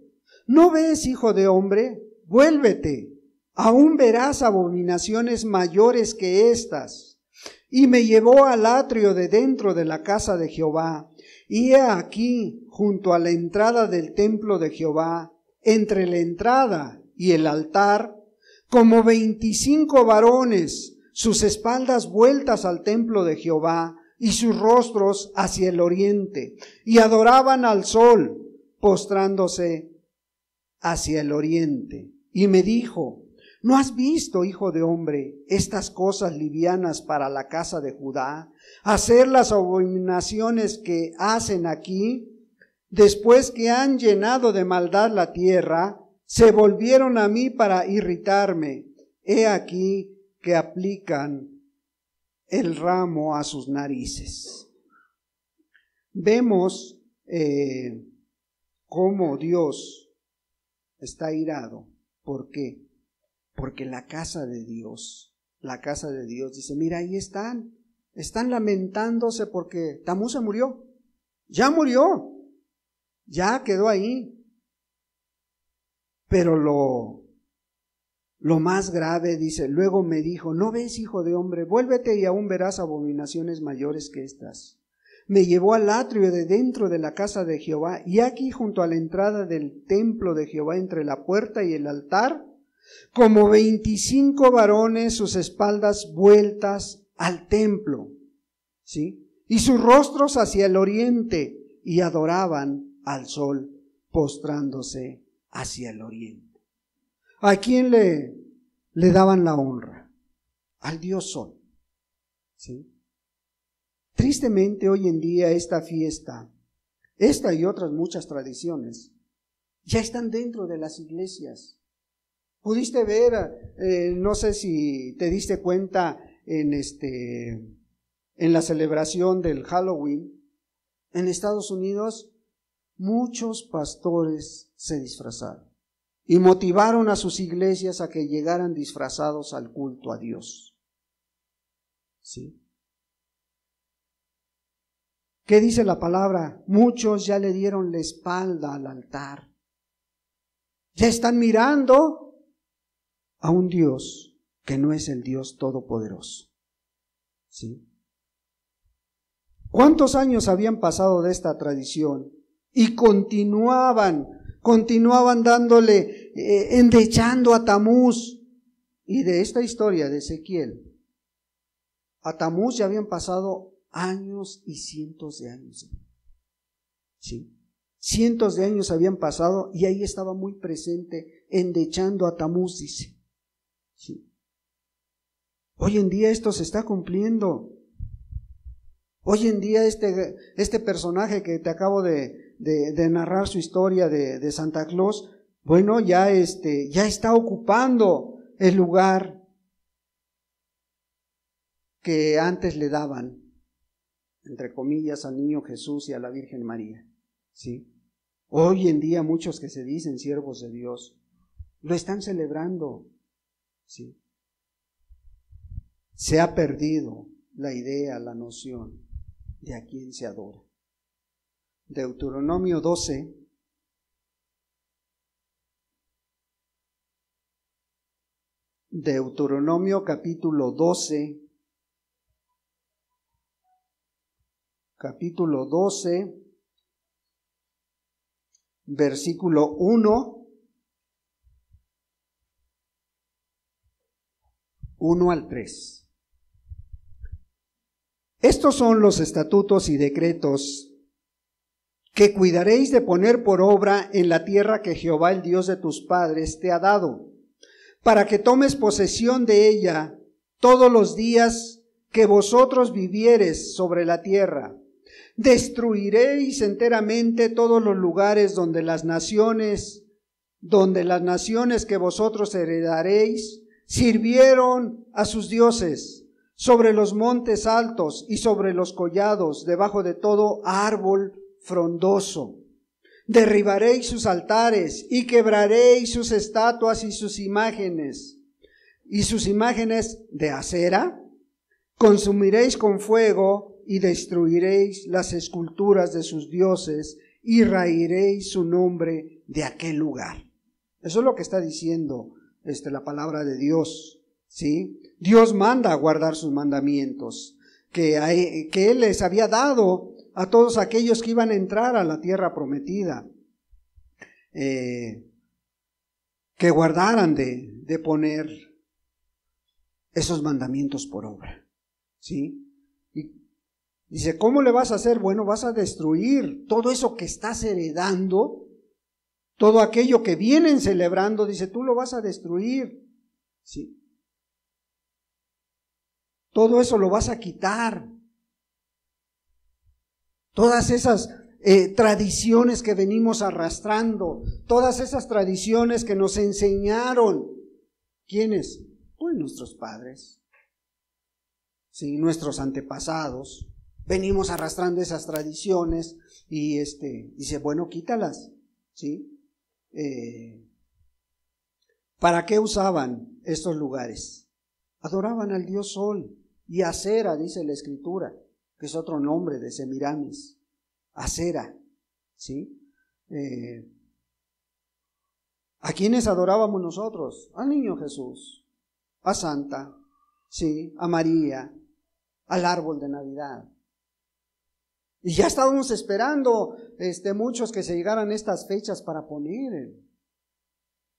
¿no ves, hijo de hombre? Vuélvete, aún verás abominaciones mayores que estas. Y me llevó al atrio de dentro de la casa de Jehová, y he aquí, junto a la entrada del templo de Jehová, entre la entrada y el altar, como 25 varones, sus espaldas vueltas al templo de Jehová, y sus rostros hacia el oriente, y adoraban al sol, postrándose hacia el oriente. Y me dijo, ¿no has visto, hijo de hombre, estas cosas livianas para la casa de Judá? Hacer las abominaciones que hacen aquí, después que han llenado de maldad la tierra, se volvieron a mí para irritarme. He aquí que aplican el ramo a sus narices. Vemos cómo Dios está irado. ¿Por qué? Porque la casa de Dios la casa de Dios. Dice, mira, ahí están lamentándose porque Tamuz se murió, ya quedó ahí. Pero lo más grave, dice, luego me dijo, ¿no ves, hijo de hombre? Vuélvete y aún verás abominaciones mayores que estas. Me llevó al atrio de dentro de la casa de Jehová, y aquí junto a la entrada del templo de Jehová, entre la puerta y el altar, como 25 varones, sus espaldas vueltas al templo, ¿sí? Y sus rostros hacia el oriente, y adoraban al sol, postrándose hacia el oriente. ¿A quién le daban la honra? Al Dios Sol, ¿sí? Tristemente hoy en día esta fiesta, esta y otras muchas tradiciones, ya están dentro de las iglesias. Pudiste ver, no sé si te diste cuenta en la celebración del Halloween, en Estados Unidos, muchos pastores se disfrazaron y motivaron a sus iglesias a que llegaran disfrazados al culto a Dios. ¿Sí? ¿Qué dice la palabra? Muchos ya le dieron la espalda al altar. Ya están mirando a un Dios que no es el Dios todopoderoso. ¿Sí? ¿Cuántos años habían pasado de esta tradición? Y continuaban dándole, endechando a Tamuz. Y de esta historia de Ezequiel, a Tamuz ya habían pasado años y cientos de años. ¿Sí? Cientos de años habían pasado y ahí estaba muy presente, endechando a Tamuz, dice. ¿Sí? Hoy en día esto se está cumpliendo. Hoy en día este personaje que te acabo de narrar su historia de Santa Claus, bueno, ya está ocupando el lugar que antes le daban, entre comillas, al niño Jesús y a la Virgen María. ¿Sí? Hoy en día muchos que se dicen siervos de Dios lo están celebrando. ¿Sí? Se ha perdido la idea, la noción de a quién se adora. Deuteronomio 12, Deuteronomio capítulo 12, versículo 1 al 3. Estos son los estatutos y decretos que cuidaréis de poner por obra en la tierra que Jehová, el Dios de tus padres, te ha dado, para que tomes posesión de ella todos los días que vosotros vivieres sobre la tierra. Destruiréis enteramente todos los lugares donde las naciones que vosotros heredaréis sirvieron a sus dioses, sobre los montes altos y sobre los collados, debajo de todo árbol frondoso. Derribaréis sus altares y quebraréis sus estatuas y sus imágenes de acera. Consumiréis con fuego y destruiréis las esculturas de sus dioses y raeréis su nombre de aquel lugar. Eso es lo que está diciendo la palabra de Dios. ¿Sí? Dios manda a guardar sus mandamientos que Él les había dado a todos aquellos que iban a entrar a la tierra prometida, que guardaran de poner esos mandamientos por obra. ¿Sí? Y dice, ¿cómo le vas a hacer? Bueno, vas a destruir todo eso que estás heredando, todo aquello que vienen celebrando, dice, tú lo vas a destruir. ¿Sí? Todo eso lo vas a quitar. Todas esas tradiciones que venimos arrastrando, todas esas tradiciones que nos enseñaron. ¿Quiénes? Pues nuestros padres. Sí, nuestros antepasados. Venimos arrastrando esas tradiciones y dice, bueno, quítalas. ¿Sí? ¿Para qué usaban estos lugares? Adoraban al dios Sol y Acera, dice la Escritura, que es otro nombre de Semiramis. Acera, ¿sí? ¿A quiénes adorábamos nosotros? Al niño Jesús, a Santa, ¿sí? A María, al árbol de Navidad. Y ya estábamos esperando muchos que se llegaran estas fechas para poner el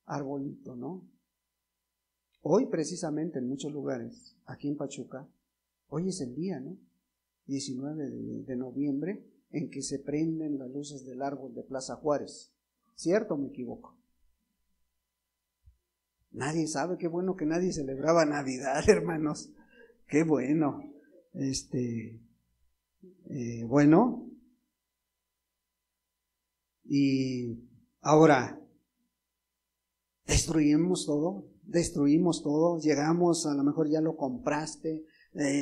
arbolito, ¿no? Hoy precisamente en muchos lugares, aquí en Pachuca, hoy es el día, ¿no? 19 de noviembre, en que se prenden las luces del árbol de Plaza Juárez. ¿Cierto o me equivoco? Nadie sabe, qué bueno que nadie celebraba Navidad, hermanos. Qué bueno. Bueno. Y ahora, destruimos todo, llegamos, a lo mejor ya lo compraste,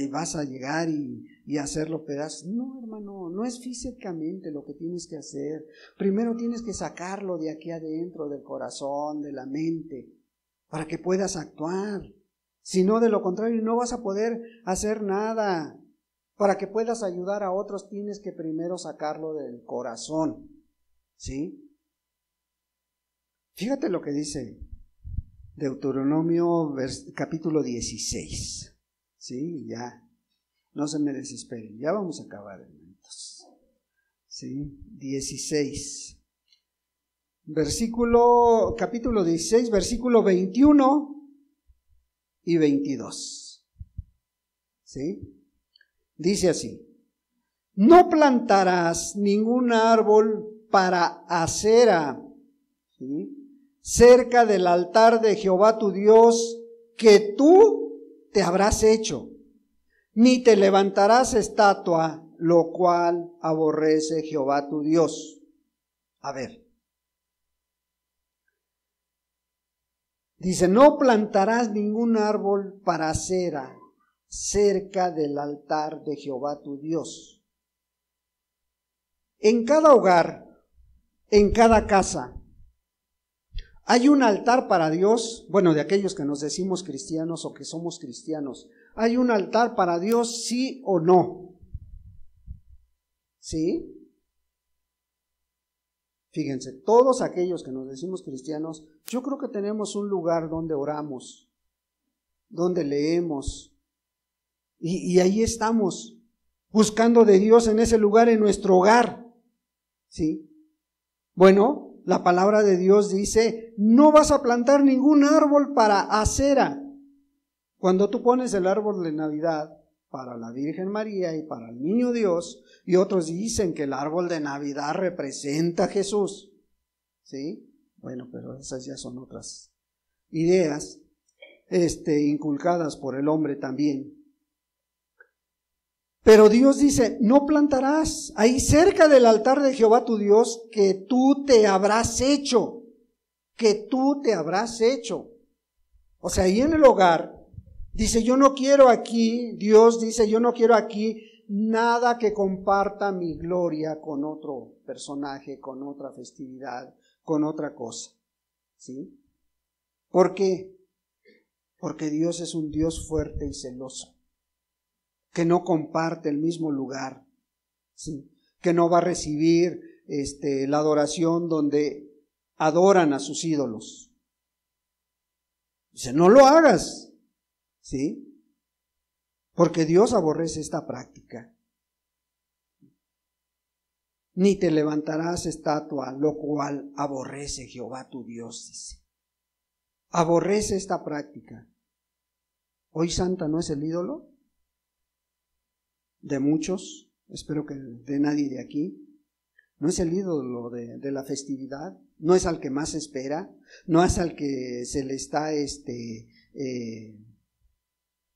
vas a llegar y hacerlo pedazos. No, hermano, no es físicamente lo que tienes que hacer. Primero tienes que sacarlo de aquí adentro, del corazón, de la mente, para que puedas actuar. Si no, de lo contrario, no vas a poder hacer nada. Para que puedas ayudar a otros, tienes que primero sacarlo del corazón, ¿sí? Fíjate lo que dice Deuteronomio capítulo 16. Sí, ya, no se me desesperen, ya vamos a acabar, hermanitos. Sí, 16. Capítulo 16, versículo 21 y 22. ¿Sí? Dice así: no plantarás ningún árbol para acera, ¿sí?, cerca del altar de Jehová tu Dios, que tú te habrás hecho, ni te levantarás estatua, lo cual aborrece Jehová tu Dios. A ver, dice, no plantarás ningún árbol para acera cerca del altar de Jehová tu Dios. En cada hogar, en cada casa, hay un altar para Dios. Bueno, de aquellos que nos decimos cristianos o que somos cristianos, ¿hay un altar para Dios, sí o no? ¿Sí? Fíjense, todos aquellos que nos decimos cristianos, yo creo que tenemos un lugar donde oramos, donde leemos, y ahí estamos, buscando de Dios en ese lugar, en nuestro hogar, ¿sí? Bueno, la palabra de Dios dice, no vas a plantar ningún árbol para acera. Cuando tú pones el árbol de Navidad para la Virgen María y para el Niño Dios, y otros dicen que el árbol de Navidad representa a Jesús, ¿sí? Bueno, pero esas ya son otras ideas, inculcadas por el hombre también. Pero Dios dice, no plantarás ahí cerca del altar de Jehová tu Dios, que tú te habrás hecho, O sea, ahí en el hogar, dice, yo no quiero aquí, Dios dice, yo no quiero aquí nada que comparta mi gloria con otro personaje, con otra festividad, con otra cosa, ¿sí? ¿Por qué? Porque Dios es un Dios fuerte y celoso, que no comparte el mismo lugar, ¿sí?, que no va a recibir la adoración donde adoran a sus ídolos. Dice, no lo hagas, ¿sí? Porque Dios aborrece esta práctica. Ni te levantarás estatua, lo cual aborrece Jehová tu Dios, dice. Aborrece esta práctica. ¿Hoy Santa no es el ídolo de muchos? Espero que de nadie de aquí. No es el ídolo de la festividad, no es al que más espera, no es al que se le está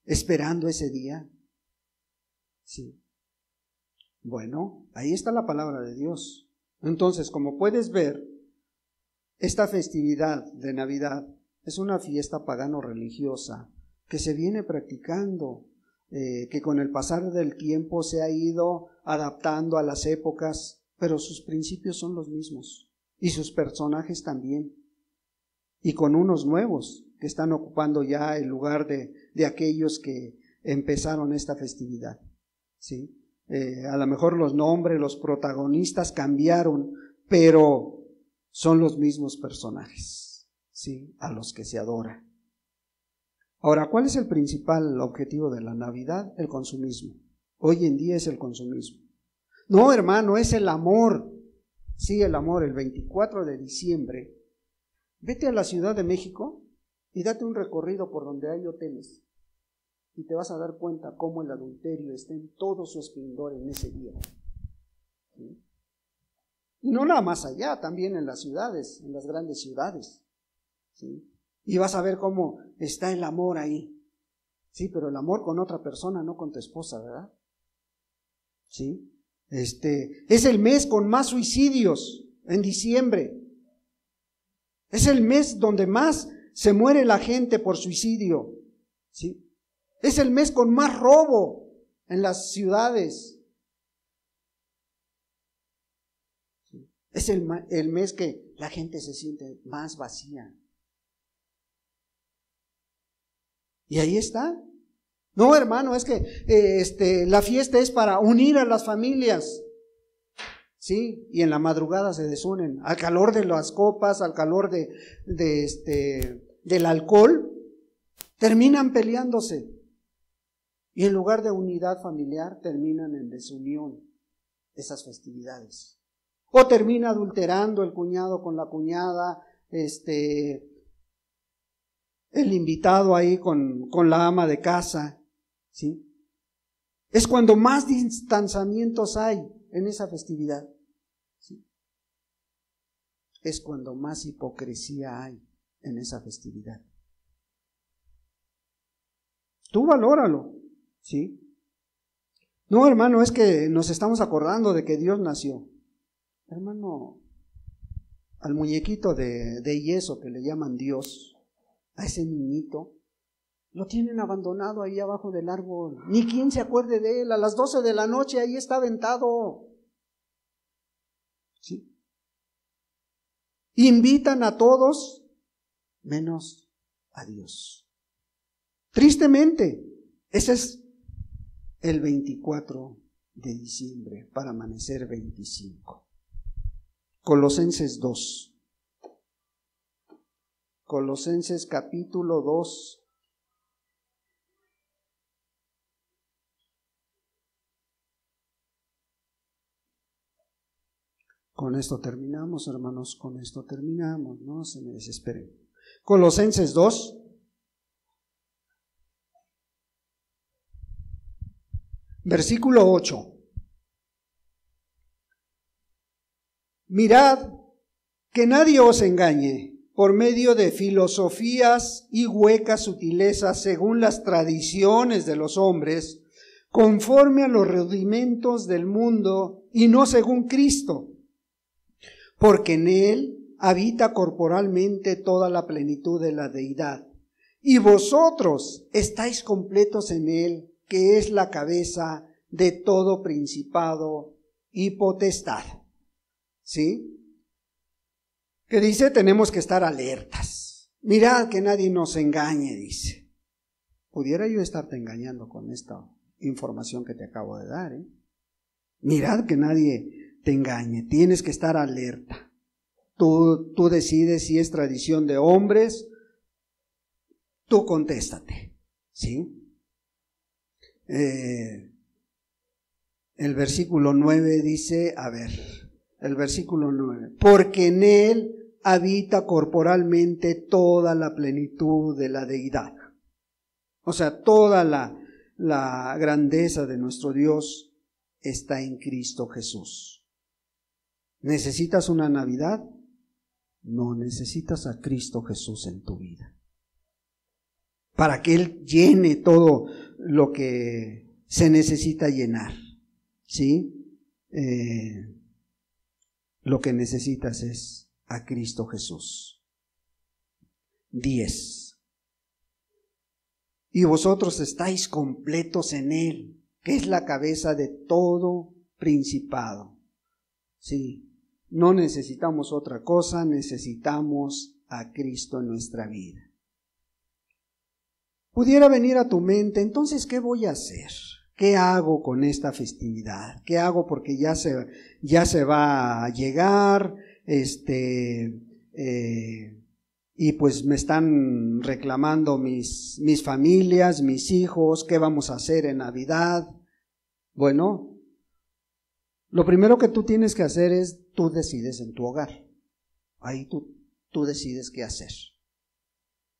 esperando ese día. Sí. Bueno, ahí está la palabra de Dios. Entonces, como puedes ver, esta festividad de Navidad es una fiesta pagano-religiosa que se viene practicando, que con el pasar del tiempo se ha ido adaptando a las épocas, pero sus principios son los mismos y sus personajes también. y con unos nuevos que están ocupando ya el lugar de aquellos que empezaron esta festividad, ¿sí? A lo mejor los nombres, los protagonistas cambiaron, pero son los mismos personajes, ¿sí? A los que se adora. Ahora, ¿cuál es el principal objetivo de la Navidad? El consumismo. Hoy en día es el consumismo. No, hermano, es el amor. Sí, el amor. El 24 de diciembre, vete a la Ciudad de México y date un recorrido por donde hay hoteles. Y te vas a dar cuenta cómo el adulterio está en todo su esplendor en ese día. ¿Sí? Y no nada más allá, también en las ciudades, en las grandes ciudades. ¿Sí? Y vas a ver cómo está el amor ahí. Sí, pero el amor con otra persona, no con tu esposa, ¿verdad? Sí. Es el mes con más suicidios en diciembre. Es el mes donde más se muere la gente por suicidio. ¿Sí? Es el mes con más robo en las ciudades. ¿Sí? Es el mes que la gente se siente más vacía. Y ahí está. No, hermano, es que la fiesta es para unir a las familias. Sí, y en la madrugada se desunen. Al calor de las copas, al calor del alcohol, terminan peleándose. Y en lugar de unidad familiar, terminan en desunión esas festividades. O termina adulterando el cuñado con la cuñada, el invitado ahí con la ama de casa, ¿sí? Es cuando más distanciamientos hay en esa festividad, ¿sí? Es cuando más hipocresía hay en esa festividad. Tú valóralo, ¿sí? No, hermano, es que nos estamos acordando de que Dios nació. Hermano, al muñequito de yeso que le llaman Dios, a ese niñito, lo tienen abandonado ahí abajo del árbol. Ni quien se acuerde de él. A las 12 de la noche ahí está aventado. ¿Sí? Invitan a todos menos a Dios. Tristemente, ese es el 24 de diciembre para amanecer 25. Colosenses 2. Colosenses capítulo 2. Con esto terminamos, hermanos, con esto terminamos, no se me desesperen. Colosenses 2. Versículo 8. Mirad que nadie os engañe por medio de filosofías y huecas sutilezas según las tradiciones de los hombres, conforme a los rudimentos del mundo y no según Cristo, porque en Él habita corporalmente toda la plenitud de la deidad, y vosotros estáis completos en Él, que es la cabeza de todo principado y potestad. ¿Sí? Que dice, tenemos que estar alertas. Mirad que nadie nos engañe, dice. Pudiera yo estarte engañando con esta información que te acabo de dar, ¿eh? Mirad que nadie te engañe, tienes que estar alerta. Tú decides si es tradición de hombres, tú contéstate, ¿sí? El versículo 9 dice, el versículo 9, porque en Él habita corporalmente toda la plenitud de la deidad. O sea, toda la grandeza de nuestro Dios está en Cristo Jesús. ¿Necesitas una Navidad? No, necesitas a Cristo Jesús en tu vida, para que Él llene todo lo que se necesita llenar, ¿sí? Lo que necesitas es a Cristo Jesús. 10. Y vosotros estáis completos en Él, que es la cabeza de todo principado. Sí, no necesitamos otra cosa, necesitamos a Cristo en nuestra vida. Pudiera venir a tu mente, entonces, ¿qué voy a hacer? ¿Qué hago con esta festividad? ¿Qué hago porque ya se va a llegar? Y pues me están reclamando mis familias, mis hijos, ¿qué vamos a hacer en Navidad? Bueno, lo primero que tú tienes que hacer es, tú decides en tu hogar. Ahí tú decides qué hacer.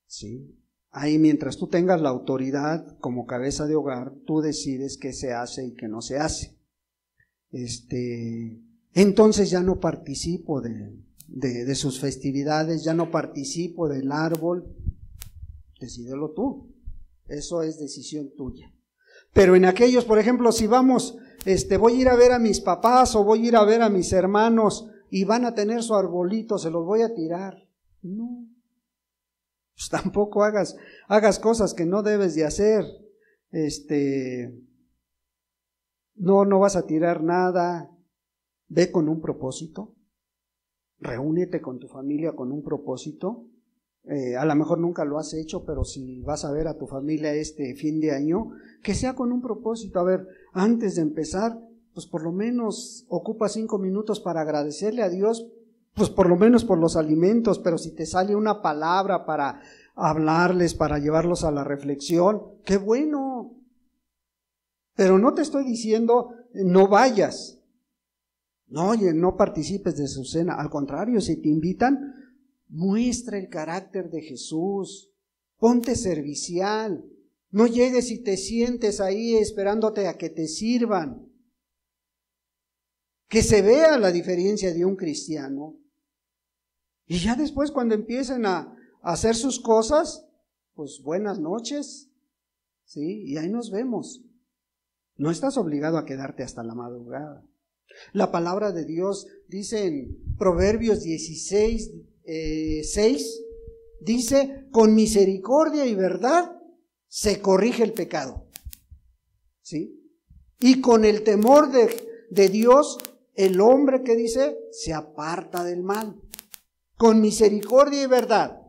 ¿Sí? Ahí mientras tú tengas la autoridad como cabeza de hogar, tú decides qué se hace y qué no se hace. Entonces ya no participo de sus festividades, ya no participo del árbol. Decídelo tú. Eso es decisión tuya. Pero en aquellos, por ejemplo, si vamos, voy a ir a ver a mis papás o voy a ir a ver a mis hermanos y van a tener su arbolito, se los voy a tirar. No. Pues tampoco hagas cosas que no debes de hacer. No vas a tirar nada. Ve con un propósito. Reúnete con tu familia con un propósito. A lo mejor nunca lo has hecho, pero si vas a ver a tu familia este fin de año, que sea con un propósito. A ver, antes de empezar, pues por lo menos ocupa 5 minutos para agradecerle a Dios, pues por lo menos por los alimentos, pero si te sale una palabra para hablarles, para llevarlos a la reflexión, ¡qué bueno! Pero no te estoy diciendo no vayas, no, oye, no participes de su cena, al contrario, si te invitan, muestra el carácter de Jesús, ponte servicial, no llegues y te sientes ahí esperándote a que te sirvan, que se vea la diferencia de un cristiano. Y ya después cuando empiecen a hacer sus cosas, pues buenas noches, ¿sí? Y ahí nos vemos. No estás obligado a quedarte hasta la madrugada. La palabra de Dios dice en Proverbios 16, 6, dice, con misericordia y verdad se corrige el pecado, ¿sí? Y con el temor de Dios, el hombre, que dice, se aparta del mal. Con misericordia y verdad.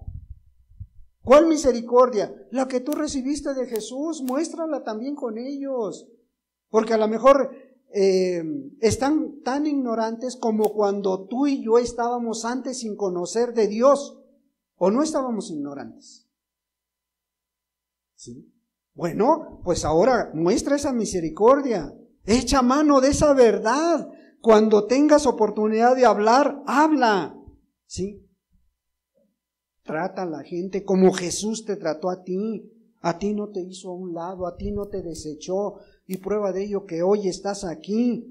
¿Cuál misericordia? La que tú recibiste de Jesús, muéstrala también con ellos. Porque a lo mejor están tan ignorantes como cuando tú y yo estábamos antes sin conocer de Dios. ¿O no estábamos ignorantes? ¿Sí? Bueno, pues ahora muestra esa misericordia. Echa mano de esa verdad. Cuando tengas oportunidad de hablar, habla. ¿Sí? Trata a la gente como Jesús te trató a ti. A ti no te hizo a un lado, a ti no te desechó. Y prueba de ello que hoy estás aquí.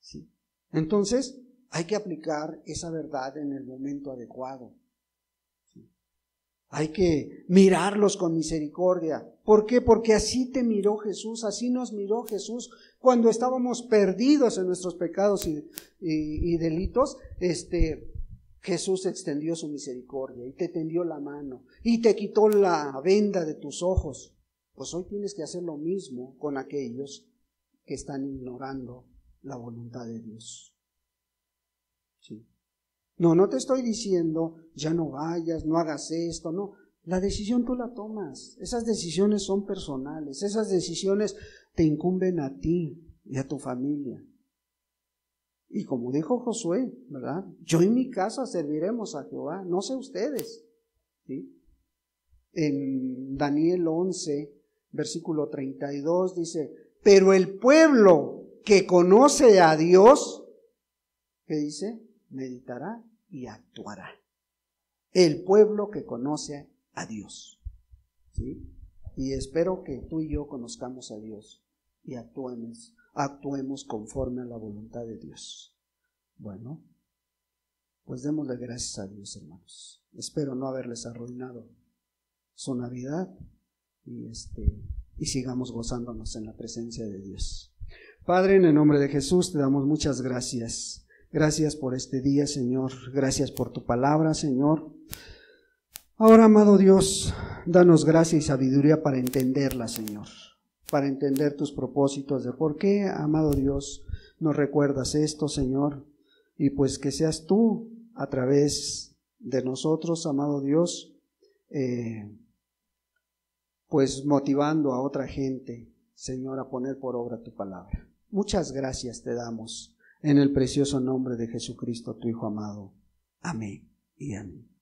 ¿Sí? Entonces, hay que aplicar esa verdad en el momento adecuado. ¿Sí? Hay que mirarlos con misericordia. ¿Por qué? Porque así te miró Jesús, así nos miró Jesús cuando estábamos perdidos en nuestros pecados y delitos. Jesús extendió su misericordia y te tendió la mano y te quitó la venda de tus ojos. Pues hoy tienes que hacer lo mismo con aquellos que están ignorando la voluntad de Dios. ¿Sí? No te estoy diciendo, ya no vayas, no hagas esto, no. La decisión tú la tomas. Esas decisiones son personales. Esas decisiones te incumben a ti y a tu familia. Y como dijo Josué, ¿verdad? Yo y mi casa serviremos a Jehová, no sé ustedes. ¿Sí? En Daniel 11, versículo 32 dice, pero el pueblo que conoce a Dios, ¿qué dice? Meditará y actuará. El pueblo que conoce a Dios. ¿Sí? Y espero que tú y yo conozcamos a Dios y actuemos conforme a la voluntad de Dios. Bueno, pues démosle gracias a Dios, hermanos. Espero no haberles arruinado su Navidad y sigamos gozándonos en la presencia de Dios. Padre, en el nombre de Jesús te damos muchas gracias. Gracias por este día, Señor. Gracias por tu palabra, Señor. Ahora, amado Dios, danos gracia y sabiduría para entenderla, Señor. Para entender tus propósitos de por qué, amado Dios, nos recuerdas esto, Señor. Y pues que seas tú, a través de nosotros, amado Dios, pues motivando a otra gente, Señor, a poner por obra tu palabra. Muchas gracias te damos en el precioso nombre de Jesucristo, tu Hijo amado. Amén y amén.